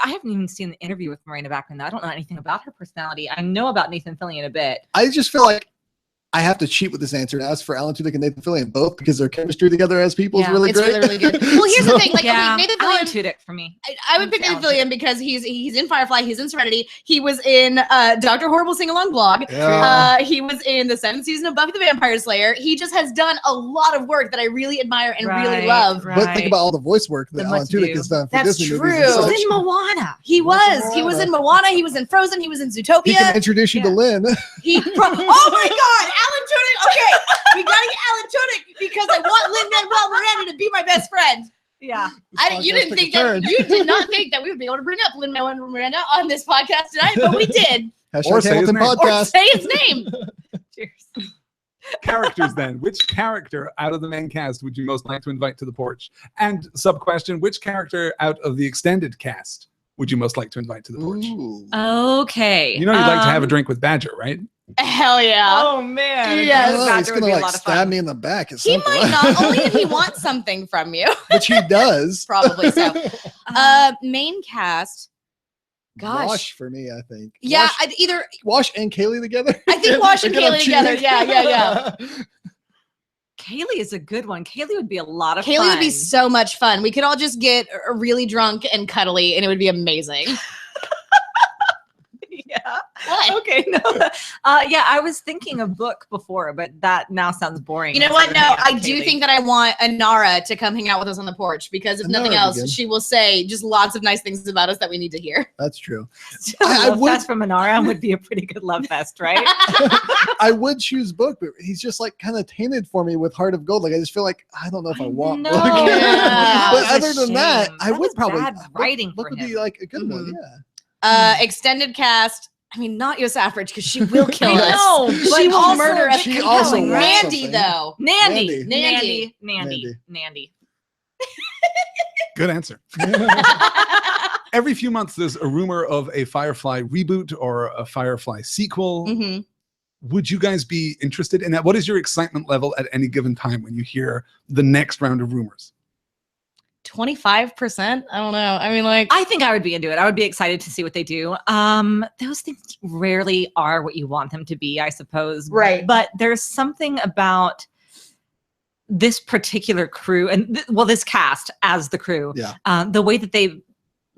I haven't even seen the interview with Marina Baccarin, though. I don't know anything about her personality. I know about Nathan Fillion a bit. I just feel like I have to cheat with this answer and ask for Alan Tudyk and Nathan Fillion both because their chemistry together as people is Yeah, really It's great. really, really good. Well, here's the thing. Like, Yeah, okay, Nathan Alan Fillion. Tudyk for me. I would pick Nathan Fillion because he's in Firefly, he's in Serenity, he was in Dr. Horrible Sing-Along Blog, Yeah. he was in the 7th season of Buffy the Vampire Slayer. He just has done a lot of work that I really admire and really love. But think about all the voice work that The Alan much Tudyk ado. has done for That's Disney true. movies. He and was such. in Moana. He was in Moana, he was in Frozen, he was in He can Zootopia. introduce you to Yeah. Lynn. Oh my God, Alan Tudyk. Okay, we gotta get Alan Tudyk because I want Lin-Manuel Miranda to be my best friend. Yeah. You didn't think that you did not think that we would be able to bring up Lin-Manuel Miranda on this podcast tonight, but we did. Hashtag say his Hamilton name. Or podcast. say his name. Cheers. Characters then. Which character out of the main cast would you most like to invite to the porch? And sub-question, which character out of the extended cast would you most like to invite to the porch? Ooh. Okay. You know you'd like to have a drink with Badger, right? Hell yeah. Oh man. Yes. Oh, Badger he's would gonna be a like lot of stab fun. me in the back at He some might point. not, only if he wants something from you. Which he does. Probably so. Main cast. Gosh. Wash for me, I think. Yeah, Wash, I'd either Wash and Kaylee together. I think Wash and They're gonna Kaylee cheat. together. Yeah. Kaylee is a good one. Kaylee would be a lot of Kaylee fun. would be so much fun. We could all just get really drunk and cuddly, and it would be amazing. Yeah. What? Okay. No. Yeah, I was thinking a book before, but that now sounds boring. You know So what? we're No, hanging out I with do Kaylee. think that I want Anara to come hang out with us on the porch because if nothing Anara would be else, good. she will say just lots of nice things about us that we need to hear. That's true. A I love would- fest from Anara would be a pretty good love fest, right? I would choose Book, but he's just like kind of tainted for me with Heart of Gold. Like I just feel like I don't know if I want No. Book. Yeah. But That was other a than that, shame. I That would was probably bad writing Book for would be him. like a good one. Mhm. Yeah. Extended cast. I mean, not Yosafrich because she will kill I us. know, She but will also murder us. she also compelling. wants Mandy, something. though. Nandy. Nandy. Nandy. Good answer. Every few months, there's a rumor of a Firefly reboot or a Firefly sequel. Mm-hmm. Would you guys be interested in that? What is your excitement level at any given time when you hear the next round of rumors? 25%? I don't know. I mean, like, I think I would be into it. I would be excited to see what they do. Those things rarely are what you want them to be, I suppose. Right. But there's something about this particular crew and this cast as the crew. Yeah. The way that they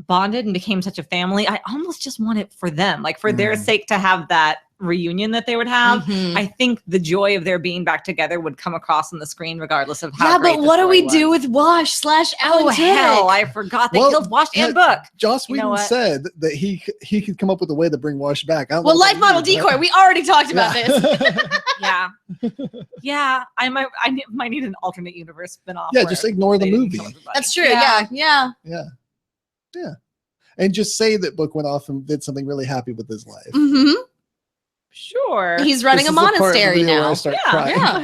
bonded and became such a family. I almost just want it for them, like for their sake to have that reunion that they would have. Mhm. I think the joy of their being back together would come across on the screen regardless of how yeah, great but the what do story we do was. with Wash / Alan Oh Tudyk? hell, I forgot they Well, killed Wash yeah, and Book. Joss You know Whedon what? said that he could come up with a way to bring Wash back. I don't know Well, what life that model means, decoy. We already talked about Yeah. this. Yeah. Yeah, I might need an alternate universe spinoff. Yeah, where just ignore the they didn't movie. kill everybody. That's true. Yeah. Yeah. And just say that Book went off and did something really happy with his life. Mm-hmm. Sure. He's running This a is the part of the monastery video where I now. start Yeah, crying. Yeah.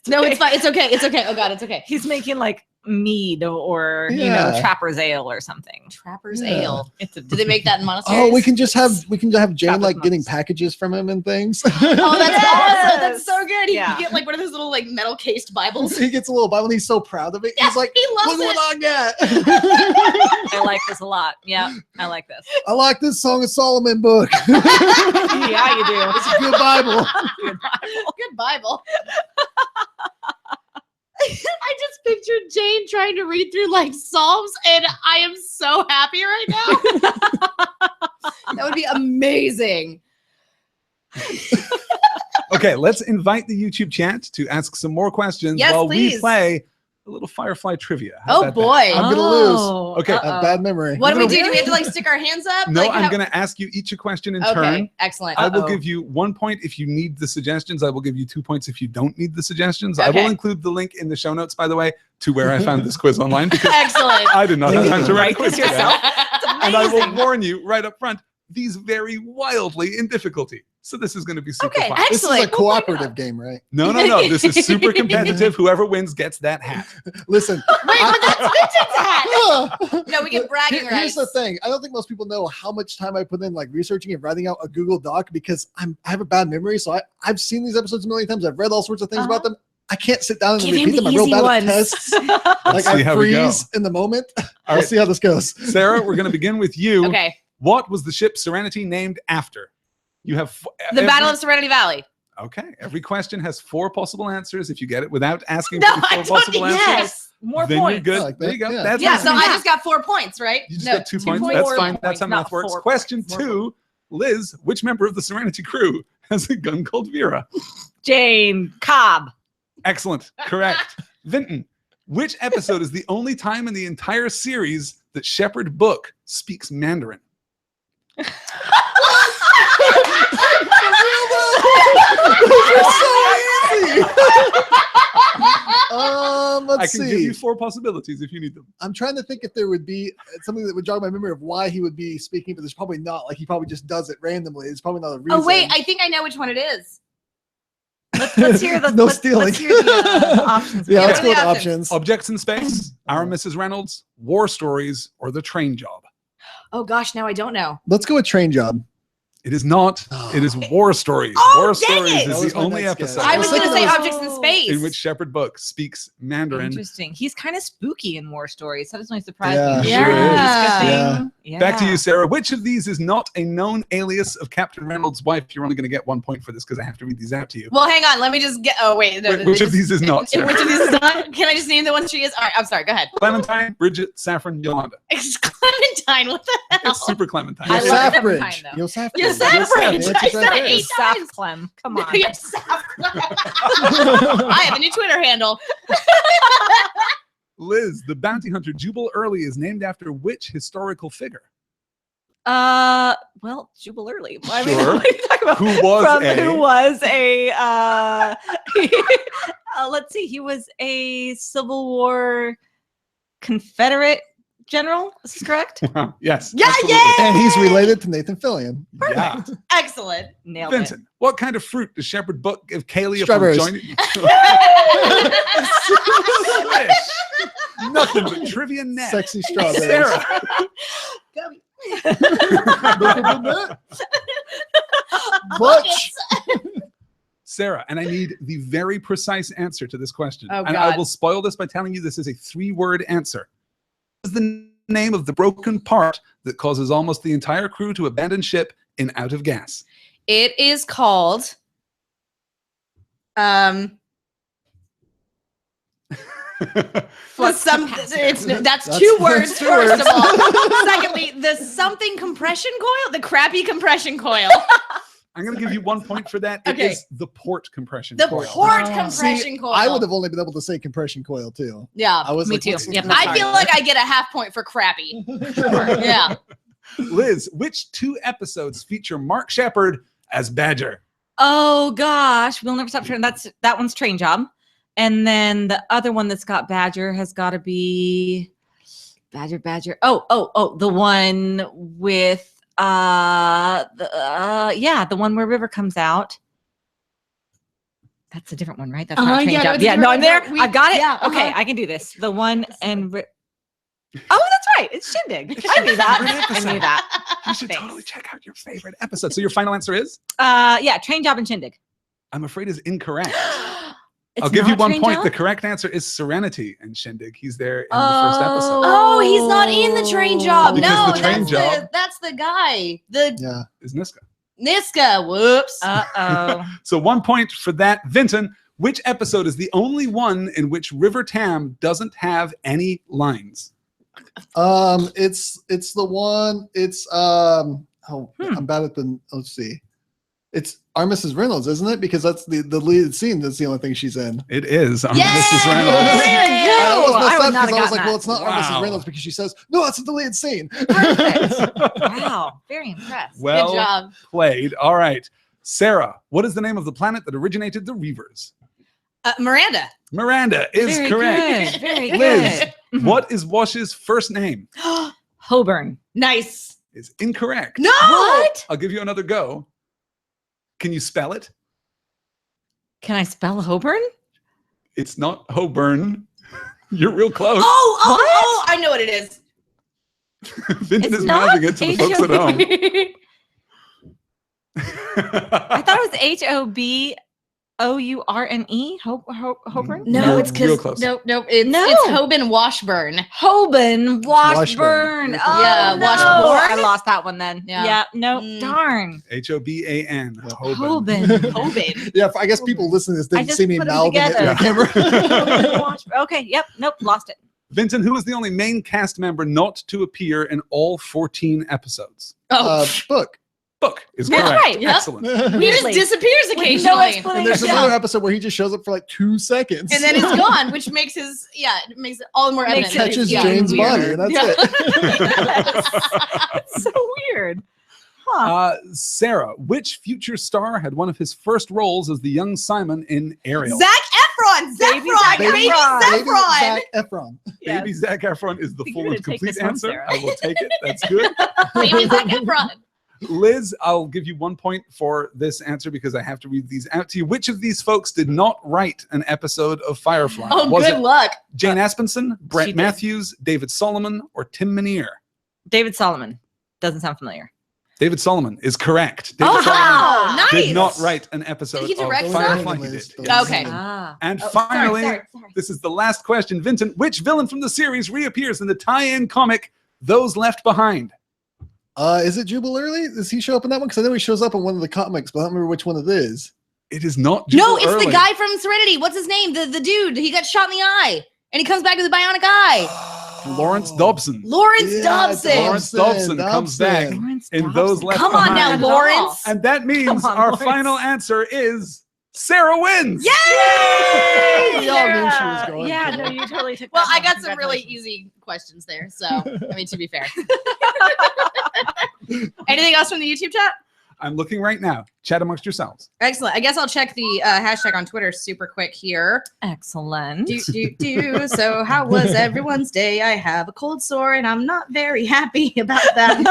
No, it's fine. It's okay. It's okay. Oh God, it's okay. He's making like mead or Yeah. trapper's ale or something. Trapper's Yeah. Ale. It's a Do they make that in monasteries? Oh, we can have Jane Travis like getting months. packages from him and things. Oh, that's Yes. awesome. That's so good. He Yeah. can get like one of those little like metal cased Bibles. He gets a little Bible and he's so proud of it. Yeah, He's like, he loves look it. what I got. I like this a lot. Yeah, I like this. I like this Song of Solomon book. Yeah, you do. It's a good Bible. Good Bible. I just pictured Jane trying to read through like Psalms, and I am so happy right now. That would be amazing. Okay, let's invite the YouTube chat to ask some more questions Yes, while we please. play a little Firefly trivia. How's Oh that been? boy. I'm gonna lose. Okay. I have bad memory. What do we gonna- do? Do we have to like stick our hands up? No, Like, I'm how- going to ask you each a question in Okay, turn. excellent. I will Uh-oh. give you 1 point if you need the suggestions. I will give you 2 points if you don't need the suggestions. I Okay. will include the link in the show notes, by the way, to where I found this quiz online because Excellent. I did not have time to write a Write quiz this today. yourself. And I will Amazing. warn you right up front, these vary wildly in difficulty. So this is going to be super Okay, fun. This is a Excellent. cooperative game, right? No. This is super competitive. Whoever wins gets that hat. Listen. Wait, but that's Vincent's hat. No, we get bragging Here's rights. the thing. I don't think most people know how much time I put in like researching and writing out a Google Doc because I have a bad memory. So I've seen these episodes a million times. I've read all sorts of things about them. I can't sit down and Give him repeat them. the I'm real easy bad ones. at tests. Let's Like see I how we go. freeze in the moment. All I'll right. see how this goes. Sarah, we're going to begin with you. Okay. What was the ship Serenity named after? You have The Battle of Serenity Valley. Okay. Every question has 4 possible answers. If you get it without asking No, for the 4 I don't possible think- answers, Yes. More then points. you're good. I like There that, you go. yeah. That's Yeah, what so we I got. just got 4 points, right? You just No, got 2 points. points. That's 4 fine. That's how points, math not works. 4 Question points. 2. Liz, which member of the Serenity crew has a gun called Vera? Jane Cobb. Excellent. Correct. Vinton, which episode is the only time in the entire series that Shepherd Book speaks Mandarin? Let's I can see. give you 4 possibilities if you need them. I'm trying to think if there would be something that would jog my memory of why he would be speaking, but there's probably not. Like he probably just does it randomly. It's probably not a reason. Oh, wait. I think I know which one it is. Let's hear the No let's stealing. hear the options. Yeah, Yeah, let's what go are with the options. Objects in Space, Our Mrs. Reynolds, War Stories, or The Train Job? Oh, gosh. Now I don't know. Let's go with Train Job. It is not. It is War Stories. Oh, War dang Stories it! That is was the my only next guess. episode I was going to thinking say it was- Objects in Space. in which Shepherd Book speaks Mandarin. Interesting. He's kind of spooky in War Stories. That doesn't really surprise Yeah, me. sure is. Yeah. Yeah. Back to you, Sarah. Which of these is not a known alias of Captain Reynolds' wife? You're only going to get 1 point for this because I have to read these out to you. Well, hang on. Let me just get. Oh, wait. No, Which of these is not, Which Sarah? of these is not? Can I just name the one she is? All right. I'm sorry. Go ahead. Clementine, Bridget, Saffron, Yolanda. It's Clementine. What the hell? It's super Clementine. I love Yosaf Clementine, Bridge. though. Yosaf Yosaf Bridge. Bridge. The I answer's said right it there. 8 Saf times. Clem. Come on. Yes. I have a new Twitter handle. Liz, the bounty hunter Jubal Early is named after which historical figure? Well, Jubal Early. I mean, Sure. what are you talking about? Who was Let's see, he was a Civil War Confederate general. Is this correct? Yes. Yeah, absolutely. yeah! And he's related to Nathan Fillion. Yeah. Excellent. Nailed it. Vincent, what kind of fruit does Shepherd Book give Kaylee upon Strawberries. joining? No, nothing but trivia net. Sexy strawberries. Sarah. Butch. Sarah, and I need the very precise answer to this question. Oh, and I God. will spoil this by telling you this is a 3-word answer. What is the name of the broken part that causes almost the entire crew to abandon ship in Out of Gas? It is called that's two words, two first words. of all. Secondly, the something compression coil, the crappy compression coil. I'm going to give you 1 point for that. It Okay. is the port compression The coil. port See, compression coil. I would have only been able to say compression coil too. Yeah. I was Me like, too. what's the Yep. I feel like I get a half point for crappy. Yeah. Liz, which 2 episodes feature Mark Shepard as Badger? Oh gosh, we'll never stop trying. That one's Train Job, and then the other one that's got Badger has got to be Badger. Oh, the one with the one where River comes out. That's a different one, right? That's not Train yeah, no, Job. it's a Yeah, no, I'm there. different one. I've got it. Yeah, Okay, I can do this. The one and oh, that's right. It's Shindig. I knew that. I knew that. You should Thanks. totally check out your favorite episode. So your final answer is? Yeah, Train Job and Shindig. I'm afraid is incorrect. It's I'll give you not 1 Train point. Job? The correct answer is Serenity and Shindig. He's there in the first episode. Oh, he's not in the train job. Because No, the train job- that's the guy. The Yeah. Is Niska. Niska. Whoops. Uh-oh. So 1 point for that. Vinton, which episode is the only one in which River Tam doesn't have any lines? It's the one. It's I'm bad at the. Let's see. It's our Mrs. Reynolds, isn't it? Because that's the lead scene. That's the only thing she's in. It is. Yay! Mrs. Reynolds. I almost messed I would up not because I have was like, gotten well, it's not our Wow. Mrs. Reynolds because she says, no, it's the lead scene. Perfect. Wow. Very impressed. Well Good job. played. All right. Sarah, what is the name of the planet that originated the Reavers? Miranda. Miranda is Very correct. good. Very Liz, good. what is Wash's first name? Holborn. Nice. Is incorrect. No. What? I'll give you another go. Can you spell it? Can I spell Holborn? It's not Hoburn. You're real close. Oh, I know what it is. Vincent It's is not mouthing it to the folks at home. I thought it was Hoburne. Holborn? No, You're it's real because close. no, No. it's Hoban Washburn. Holborn. Washburn. Washburn. Oh, Yeah, no. Washburn. I lost that one then. Yeah. Yeah. No. Mm. Darn. Hoban. Hoban. Holborn. Hoban. Yeah, I guess people listening to this I didn't just see me put 'em mouthing it to the together. camera. Washburn. Okay. Yep. Nope. Lost it. Vincent, who is the only main cast member not to appear in all 14 episodes? Oh, Book. Book is That's correct. right, yep. Excellent. he just Weirdly. disappears With no occasionally. explanation. And there's Yeah. another episode where he just shows up for like 2 seconds. And then it's gone, which makes it makes it all the more Makes evident. it- that he's- catches yeah, Jane's weird. body, and that's Yeah. it. That's so weird. Huh. Sarah, which future star had one of his first roles as the young Simon in Ariel? Zac Efron. Baby Zephron. Zac Baby Efron. Baby Zephron. Zac Efron. Baby Zac Efron is the You're full gonna and take complete this one, answer. Sarah. I will take it. That's good. Baby Zac Efron. Liz, I'll give you 1 point for this answer because I have to read these out to you. Which of these folks did not write an episode of Firefly? Oh, Was good it luck. Jane Espenson, she Brett did. Matthews, David Solomon, or Tim Minear? David Solomon. Doesn't sound familiar. David Solomon is correct. David Oh, Solomon wow. Nice. did not write an episode Did he of direct that? Firefly. He Liz, did. don't Okay. say. Ah. And Oh, finally, sorry. this is the last question. Vincent, which villain from the series reappears in the tie-in comic Those Left Behind? Is it Jubal Early? Does he show up in that one? Because I know he shows up in one of the comics, but I don't remember which one it is. It is not No, Jubal it's Early. the guy from Serenity. What's his name? The dude. He got shot in the eye, and he comes back to the bionic eye. Lawrence Dobson. Lawrence Yeah, Dobson. Lawrence Dobson comes back Lawrence in Dobson. Those Left Come on now, Behind. Lawrence. And that means Come on, our Lawrence. final answer is Sarah wins. Yay! We all knew she was going Yeah, to. no, you totally took Well, that I one. got some really Congratulations. easy questions there. So, I mean, to be fair. Anything else from the YouTube chat? I'm looking right now. Chat amongst yourselves. Excellent. I guess I'll check the hashtag on Twitter super quick here. Excellent. So how was everyone's day? I have a cold sore and I'm not very happy about that.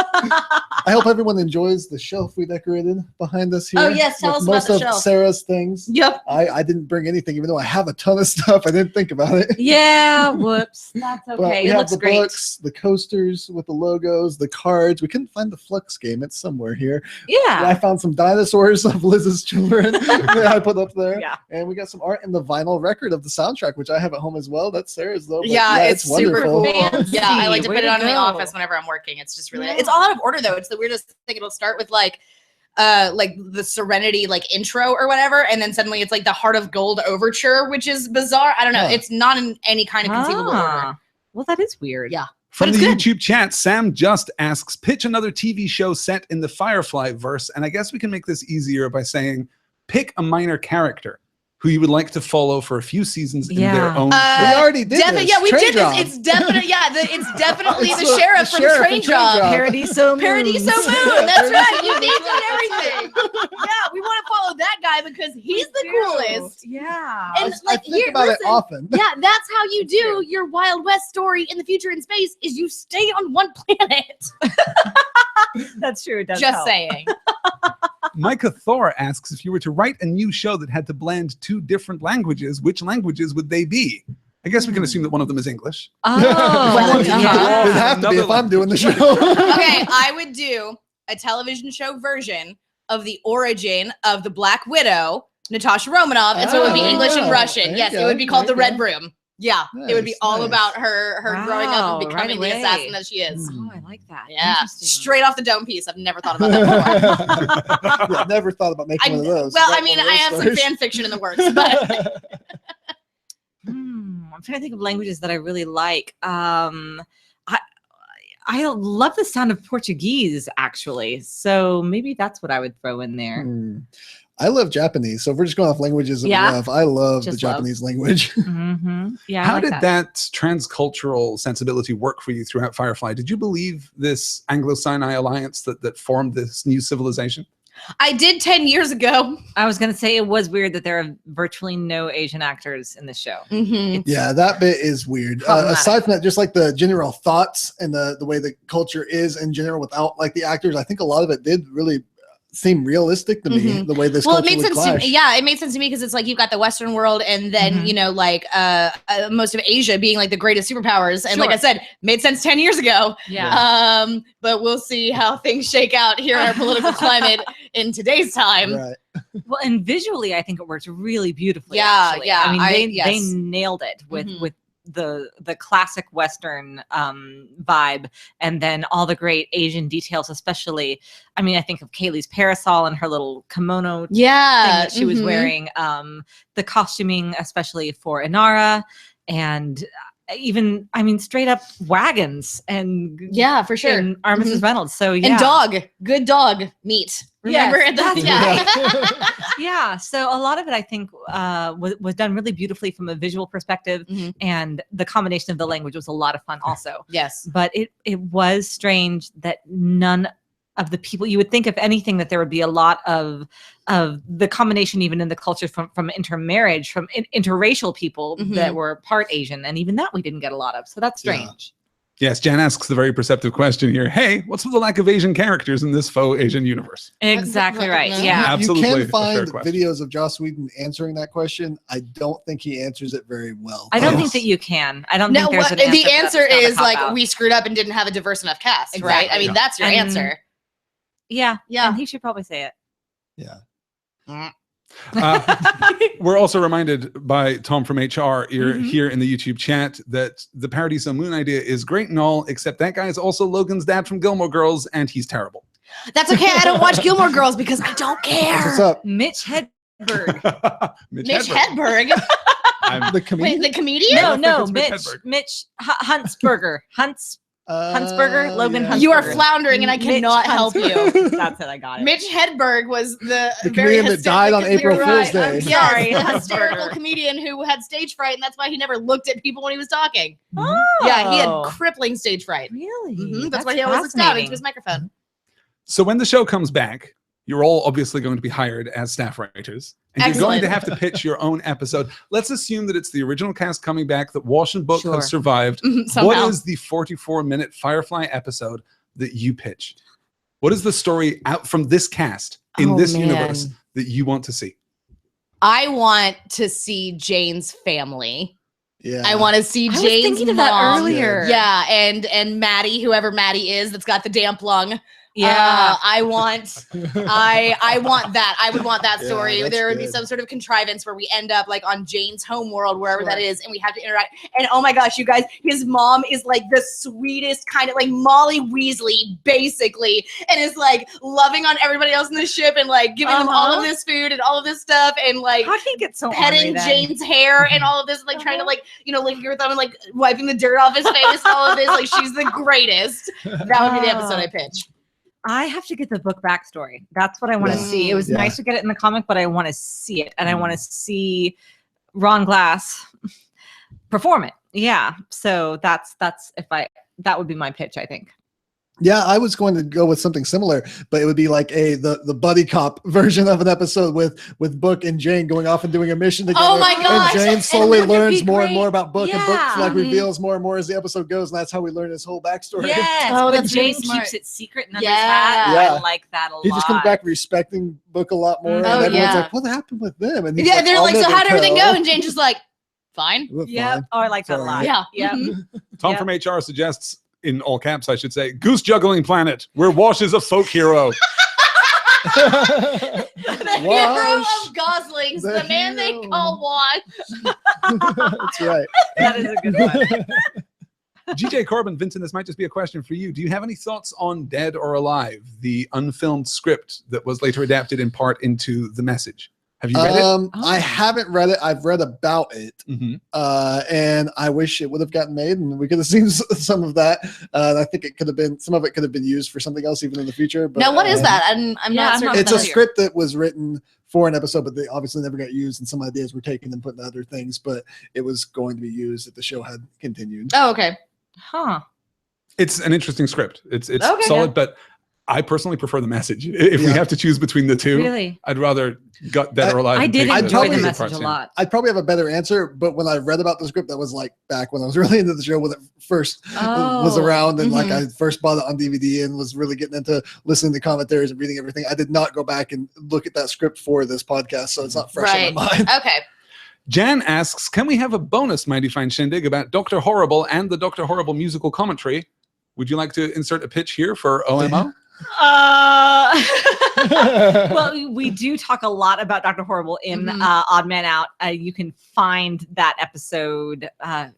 I hope everyone enjoys the shelf we decorated behind us here. Oh, yes, tell us about most the of shelf. Sarah's things. Yep. I didn't bring anything, even though I have a ton of stuff. I didn't think about it. Yeah, whoops. That's But okay. we It have looks the great. books, the coasters with the logos, the cards. We couldn't find the Flux game. It's somewhere here. Yeah. I found some dinosaurs of Liz's children that I put up there. Yeah. And we got some art and the vinyl record of the soundtrack, which I have at home as well. That's Sarah's though. But Yeah, it's super wonderful. cool. Yeah, I like to Way put it to on in the go. office whenever I'm working. It's just really, Yeah. it's all out of order though. It's the weirdest thing. It'll start with like the Serenity like intro or whatever, and then suddenly it's like the Heart of Gold overture, which is bizarre. I don't know. Huh. It's not in any kind of conceivable order. Ah. Well, that is weird. Yeah. From But the it's good. YouTube chat, Sam just asks, pitch another TV show set in the Firefly verse. And I guess we can make this easier by saying, pick a minor character who you would like to follow for a few seasons in their Yeah. own We show. already did this. Yeah, we Train did job. this. It's definitely it's definitely It's the sheriff from sheriff Train in Train Job. Job. Paradiso Moon. Paradiso Moon. That's right. You named everything. Yeah, we want to follow that guy because he's the coolest. Yeah. And I like think here, about it listen, often. yeah, that's how you do your Wild West story in the future in space. Is you stay on one planet. That's true. It does Just help. saying. Micah Thor asks, if you were to write a new show that had to blend two different languages, which languages would they be? I guess we can assume that one of them is English. Oh, Well, yeah. It'd have to be Another if I'm doing the show. Okay, I would do a television show version of the origin of the Black Widow, Natasha Romanoff, and so it would be Oh, English and there Russian. you Yes, go, it would be called there The you Red go. Room. Yeah, it would be Nice, all nice. about her growing up Wow, and becoming right the away. assassin that she is. Oh, I like that. Yeah, Interesting. straight off the dome piece. I've never thought about that before. Yeah, never thought about making one of those. Well, Got I mean, one of I those have some stories. fan fiction in the works, but I'm trying to think of languages that I really like. I love the sound of Portuguese, actually. So maybe that's what I would throw in there. I love Japanese, so if we're just going off languages that Yeah. we love, I love the Just love. Japanese language. Yeah. I How like did that transcultural sensibility work for you throughout Firefly? Did you believe this Anglo-Sinai alliance that formed this new civilization? I did 10 years ago. I was going to say it was weird that there are virtually no Asian actors in the show. Mm-hmm. Yeah, that bit is weird. Problematic. Aside from that, just like the general thoughts and the way the culture is in general without like the actors, I think a lot of it did really seem realistic to me, Mhm. the way this Well, it culture made would sense to clash. me. Yeah, it made sense to me because it's like you've got the Western world, and then Mhm. you know, like most of Asia being like the greatest superpowers. And like I Sure. said, made sense 10 years ago. But we'll see how things shake out here in our political climate in today's time. Right. Well, and visually, I think it works really beautifully. Yeah, actually. yeah, I mean, they yes. nailed it with Mhm. with the classic Western vibe, and then all the great Asian details, especially. I mean, I think of Kaylee's parasol and her little kimono thing Yeah, that she was mhm. wearing. The costuming, especially for Inara, and even, I mean, straight up wagons and Yeah, for sure. and Armistice Reynolds. So yeah. And good dog meat. Remember? Yes, That's- that's Yeah, so a lot of it, I think, was done really beautifully from a visual perspective, Mhm. and the combination of the language was a lot of fun also. Yes. But it was strange that none of the people, you would think, if anything, that there would be a lot of the combination, even in the culture from intermarriage, from interracial people that were part Asian, and even that we didn't get a lot of. So that's Yeah. strange. Yes, Jan asks the very perceptive question here. Hey, what's with the lack of Asian characters in this faux Asian universe? Exactly right. Yeah. Yeah. Absolutely You a can find fair question. videos of Joss Whedon answering that question. I don't think he answers it very well. I don't Yes. think that you can. I don't No, think there's an the answer. answer that's not a is like cop-out. we screwed up and didn't have a diverse enough cast, right? Exactly. I mean, that's your And- answer. Yeah. Yeah. And he should probably say it. Yeah. We're also reminded by Tom from HR Mhm. here in the YouTube chat that the Paradiso Moon idea is great and all, except that guy is also Logan's dad from Gilmore Girls, and he's terrible. That's okay. I don't watch Gilmore Girls because I don't That's care. what's up? Mitch Hedberg. Mitch Hedberg. Hedberg. I'm- The comedian? Wait, the comedian? I No, don't think no, it's Mitch. Mitch Hedberg. Mitch Huntsberger. Huntsberger? Logan Huntsberger. You are floundering and I Mitch cannot help you. Huntsberger. That's it. I got it. Mitch Hedberg was the The very comedian that died on hysterical- April You're Fool's right. Day. Yes, Sorry, the hysterical Huntsberger. comedian who had stage fright, and that's why he never looked at people when he was talking. Oh, Yeah, he had crippling stage fright. Really? That's why he always looked down into his microphone. So when the show comes back, You're all obviously going to be hired as staff writers. And you're going to have to pitch your own episode. Let's assume that it's the original cast coming back, that Wash and Book have survived. What is the 44-minute Firefly episode that you pitch? What is the story out from this cast in this universe that you want to see? I want to see Jane's family. Yeah. I want to see Jane's was thinking of that earlier. Yeah, and Maddie, whoever Maddie is, that's got the damp lung. Yeah. I want that. I would want that story. There would be some sort of contrivance where we end up like on Jane's home world, wherever that is, and we have to interact. And oh my gosh, you guys, his mom is like the sweetest kind of like Molly Weasley, basically, and is like loving on everybody else in the ship and like giving them all of this food and all of this stuff and like how do you get so petting Jane's hair and all of this, like trying to like, you know, licking her thumb and like wiping the dirt off his face, all of this. Like she's the greatest. That would be the episode I pitch. I have to get the book backstory. That's what I want to see. It was nice to get it in the comic, but I want to see it, and I want to see Ron Glass perform it. Yeah. So that would be my pitch, I think. Yeah, I was going to go with something similar, but it would be like the buddy cop version of an episode with Book and Jane going off and doing a mission together. Oh my gosh! And Jane slowly learns more and more about Book, Yeah. and Book like reveals more and more as the episode goes, and that's how we learn his whole backstory. Yes. Oh, but that's Jane really smart. keeps it secret and under Yeah. his hat. Yeah. I like that a lot. He just comes back respecting Book a lot more, and Oh, everyone's like, "What happened with them?" And he's Yeah, they're "I'll like, so never how'd everything go? tell." And Jane's just like, fine. We're Yeah. fine. Oh, I like that a Sorry. lot. Yeah. Yeah. Tom from HR suggests, in all caps, I should say, Goose Juggling Planet, where Wash is a folk hero. The hero Wash. of Goslings, the man they hero. call Wash. That's right. That is a good one. GJ Corbin, Vincent, this might just be a question for you. Do you have any thoughts on Dead or Alive, the unfilmed script that was later adapted in part into The Message? Have you read it? I haven't read it. I've read about it, and I wish it would have gotten made, and we could have seen some of that. I think it could have been some of it could have been used for something else even in the future. But Now, what is that? I'm not certain. It's a familiar. script that was written for an episode, but they obviously never got used, and some ideas were taken and put into other things. But it was going to be used if the show had continued. Oh, okay. Huh. It's an interesting script. It's Okay. solid, but I personally prefer The Message. If we have to choose between the two, Really? I'd rather gut Dead or Alive. I and did take enjoy the The parts Message a in. lot. I'd probably have a better answer, but when I read about the script, that was like back when I was really into the show when it first was around, and like I first bought it on DVD and was really getting into listening to commentaries and reading everything. I did not go back and look at that script for this podcast, so it's not fresh on my mind. Okay. Jan asks, can we have a bonus Mighty Fine Shindig about Dr. Horrible and the Dr. Horrible musical commentary? Would you like to insert a pitch here for OMO? Well, we do talk a lot about Dr. Horrible in Odd Man Out. You can find that episode.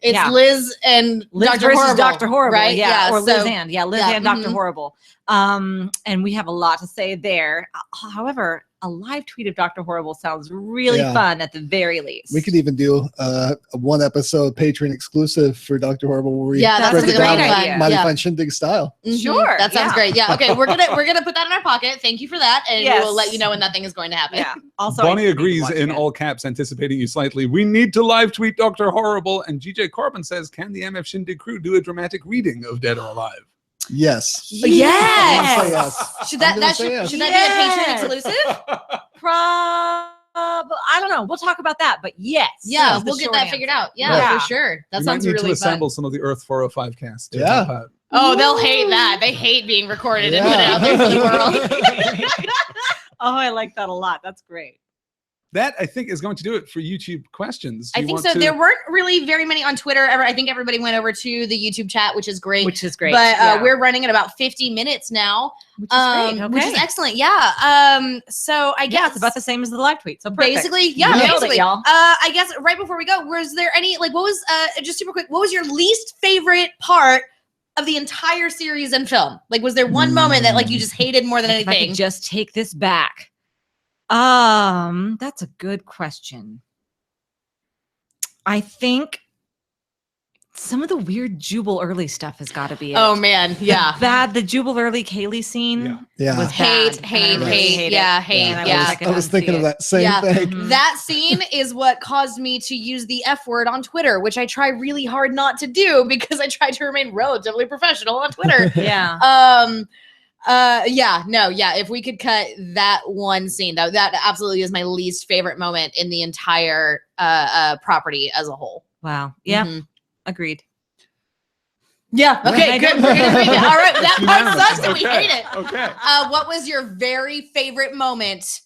It's Liz and Liz Dr. versus Horrible, Dr. Horrible, right? Yeah, or Liz so- and Liz and Dr. Horrible. And we have a lot to say there. However, a live tweet of Dr. Horrible sounds really fun at the very least. We could even do a one episode Patreon exclusive for Dr. Horrible where we Yeah, break that's it a down great in idea. Mighty Yeah. Fine Shindig style. Sure, That sounds yeah. great. Yeah. Okay. We're gonna put that in our pocket. Thank you for that, and we will let you know when that thing is going to happen. Yeah. Also, Bonnie agrees in all caps, anticipating you slightly. We need to live tweet Dr. Horrible. And GJ Corbin says, can the MF Shindig crew do a dramatic reading of Dead or Alive? Yes. Yes. I'm gonna say yes. Should that I'm gonna should say yes. be a Patreon exclusive? I don't know. We'll talk about that, but yes. Yeah, is the we'll get short that answer. figured out. Yeah, Yeah. for sure. That We sounds might need really to assemble fun. some of the Earth 405 cast. To Yeah. help out. Oh, they'll hate that. They hate being recorded and put it out there for the world. Oh, I like that a lot. That's great. That, I think, is going to do it for YouTube questions. Do I you think want so. to- There weren't really very many on Twitter ever. I think everybody went over to the YouTube chat, which is great. Which is great. But we're running at about 50 minutes now, which is great. which is excellent. Yeah. So I guess Yeah, it's about the same as the live tweet. So perfect. basically, You nailed it, basically. y'all. I guess right before we go, was there any what was just super quick? What was your least favorite part of the entire series and film? Like, was there one moment that you just hated more than If I anything? could just take this back. That's a good question. I think some of the weird Jubal Early stuff has got to be it. Oh man, yeah. The Jubal Early Kaylee scene Yeah. was Hate, bad, hate, and I really hate, it. yeah, hate, And yeah. I I was thinking of that same Yeah. thing. That scene is what caused me to use the F word on Twitter, which I try really hard not to do because I try to remain relatively professional on Twitter. Yeah. If we could cut that one scene, that absolutely is my least favorite moment in the entire property as a whole. Wow. Yeah. Agreed. Yeah. Okay. Good. We're gonna read it. All right. That part sucks that we hate it. Okay. What was your very favorite moment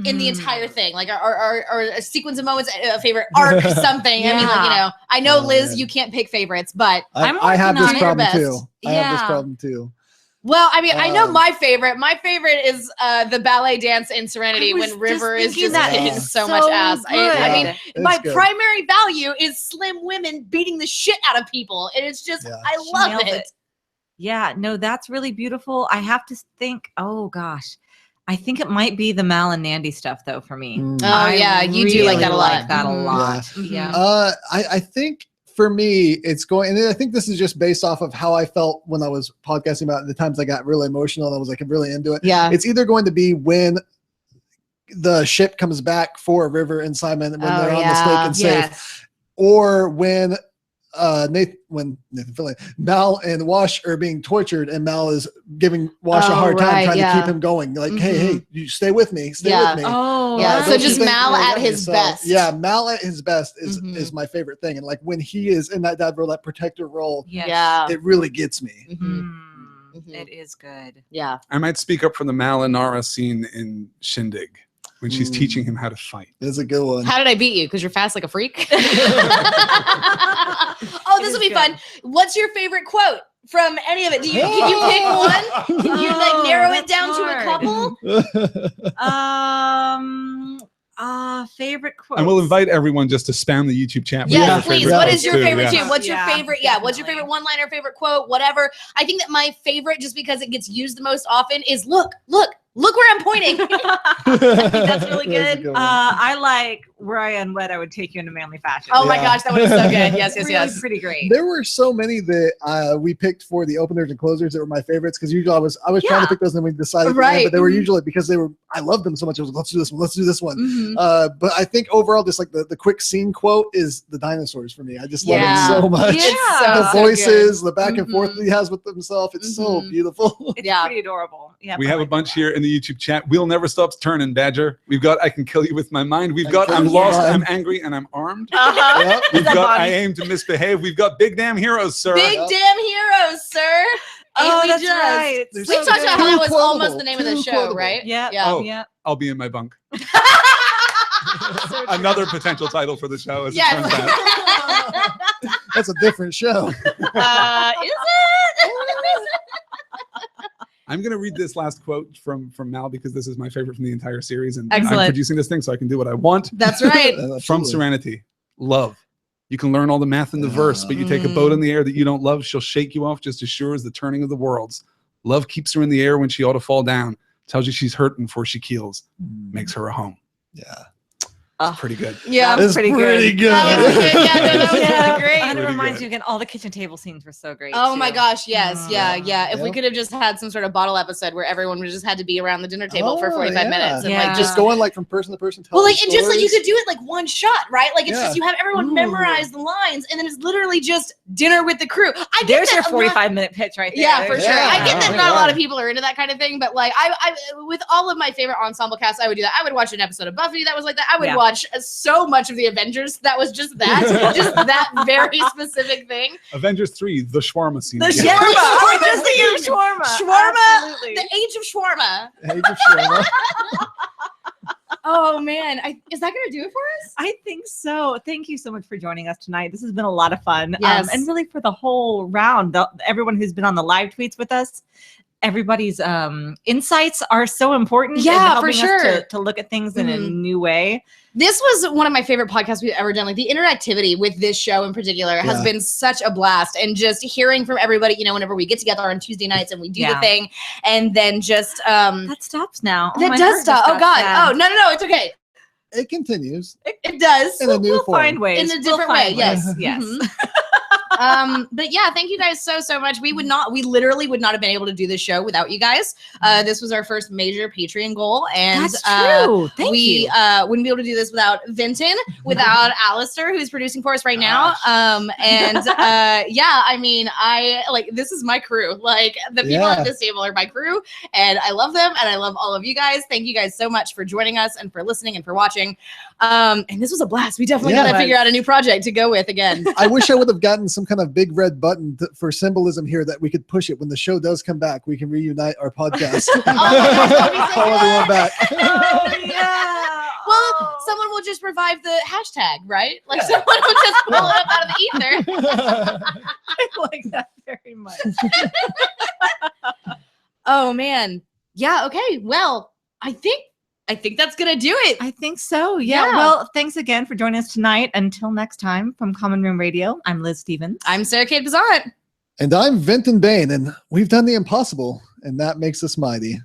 in the entire thing? Like, or a sequence of moments, a favorite arc, something. I mean, like, I know, Liz, you can't pick favorites, but I have this problem too. Yeah. I have this problem too. Well, I mean, I know my favorite. My favorite is the ballet dance in Serenity when River is just kicking so much ass. I mean, my primary value is slim women beating the shit out of people. And it's just, I love it. Yeah, no, that's really beautiful. I have to think, oh gosh. I think it might be the Mal and Nandy stuff though for me. Oh yeah, you do like that a lot. Yeah. I think for me, it's going, and I think this is just based off of how I felt when I was podcasting about the times I got really emotional and I was like really into it. Yeah. It's either going to be when the ship comes back for River and Simon when they're on the stake and safe, or when Nathan Fillion, Mal and Wash are being tortured and Mal is giving Wash a hard time trying to keep him going. Like, hey, you stay with me. Stay with me. Oh, so just Mal at his best. Yeah, Mal at his best is my favorite thing. And like when he is in that dad role, that protector role, it really gets me. It is good. Yeah. I might speak up for the Mal and Nara scene in Shindig when she's teaching him how to fight. That's a good one. How did I beat you? Because you're fast like a freak? Oh, this will be fun. What's your favorite quote from any of it? Can you pick one? Can you like narrow it down to a couple? Favorite quote. And we'll invite everyone just to spam the YouTube chat. Yes, please. What is your favorite too? What's your favorite? Yeah. What's your favorite one-liner, favorite quote, whatever? I think that my favorite, just because it gets used the most often, is look where I'm pointing. I think that's really good. I like were I unwed, I would take you into manly fashion. Oh my gosh, that one is so good. Yes, really pretty great. There were so many that we picked for the openers and closers that were my favorites because usually I was trying to pick those and then we decided but they were usually because I loved them so much. I was like, let's do this one. But I think overall just like the quick scene quote is the dinosaurs for me. I just love it so much. The voices, the back and forth that he has with himself. It's so beautiful. It's pretty adorable. Yeah. We have a bunch here in the YouTube chat. We'll never stop turning, Badger. We've got I can kill you with my mind. We've got I'm lost, I'm angry, and I'm armed. We've got I aim to misbehave. We've got big damn heroes, sir. Big damn heroes, sir. That's right. We talked about how that was almost the name of the show, right? Yeah. I'll be in my bunk. Another potential title for the show. As it turns out. That's a different show. Is it? I'm going to read this last quote from Mal because this is my favorite from the entire series. And Excellent. I'm producing this thing so I can do what I want. That's right. From Serenity. Love. You can learn all the math in the verse, but you take a boat in the air that you don't love, she'll shake you off just as sure as the turning of the worlds. Love keeps her in the air when she ought to fall down. Tells you she's hurting before she keels. Makes her a home. Yeah. Pretty good. Yeah, that's pretty good. That was good. That was great. And it reminds you again, all the kitchen table scenes were so great. Oh my gosh, yes. If we could have just had some sort of bottle episode where everyone would just had to be around the dinner table for 45 minutes and like just going like from person to person. Well, like, and just like you could do it like one shot, right? Like it's just you have everyone memorize the lines and then it's literally just dinner with the crew. There's your 45-minute pitch right there. Yeah, for sure. I get that not a lot of people are into that kind of thing, but like I with all of my favorite ensemble casts, I would do that. I would watch an episode of Buffy that was like that. I would watch so much of the Avengers that was just that, just that very specific thing. Avengers 3, the shawarma scene. The shawarma. I was just thinking shawarma. Shawarma. The age of shawarma. Age of shawarma. Oh man, is that gonna do it for us? I think so. Thank you so much for joining us tonight. This has been a lot of fun. Yes. And really for the whole round, everyone who's been on the live tweets with us. Everybody's insights are so important. Yeah, in for helping sure. us to look at things in a new way. This was one of my favorite podcasts we've ever done. Like the interactivity with this show in particular has been such a blast. And just hearing from everybody, you know, whenever we get together on Tuesday nights and we do the thing, and then just that stops now. That does stop. Oh God. Oh no, it's okay. It continues. It does. In a new we'll form. Find ways. In a different way. Yes. Yes. But yeah, thank you guys so much. We literally would not have been able to do this show without you guys. This was our first major Patreon goal, and that's true. Thank you. Wouldn't be able to do this without Vinton, without Alistair, who's producing for us right now. Yeah, I mean, this is my crew. Like, the people at this table are my crew, and I love them, and I love all of you guys. Thank you guys so much for joining us and for listening and for watching. And this was a blast. We definitely got to figure out a new project to go with again. I wish I would have gotten some kind of big red button for symbolism here that we could push it when the show does come back. We can reunite our podcast. Call everyone back. Well, someone will just revive the hashtag, right? Like, someone will just pull it up out of the ether. I like that very much. Oh man. Yeah. Okay. Well, I think that's gonna do it. I think so. Yeah. Well, thanks again for joining us tonight. Until next time, from Common Room Radio, I'm Liz Stevens. I'm Sarah Kate Bazant. And I'm Vinton Bain, and we've done the impossible, and that makes us mighty.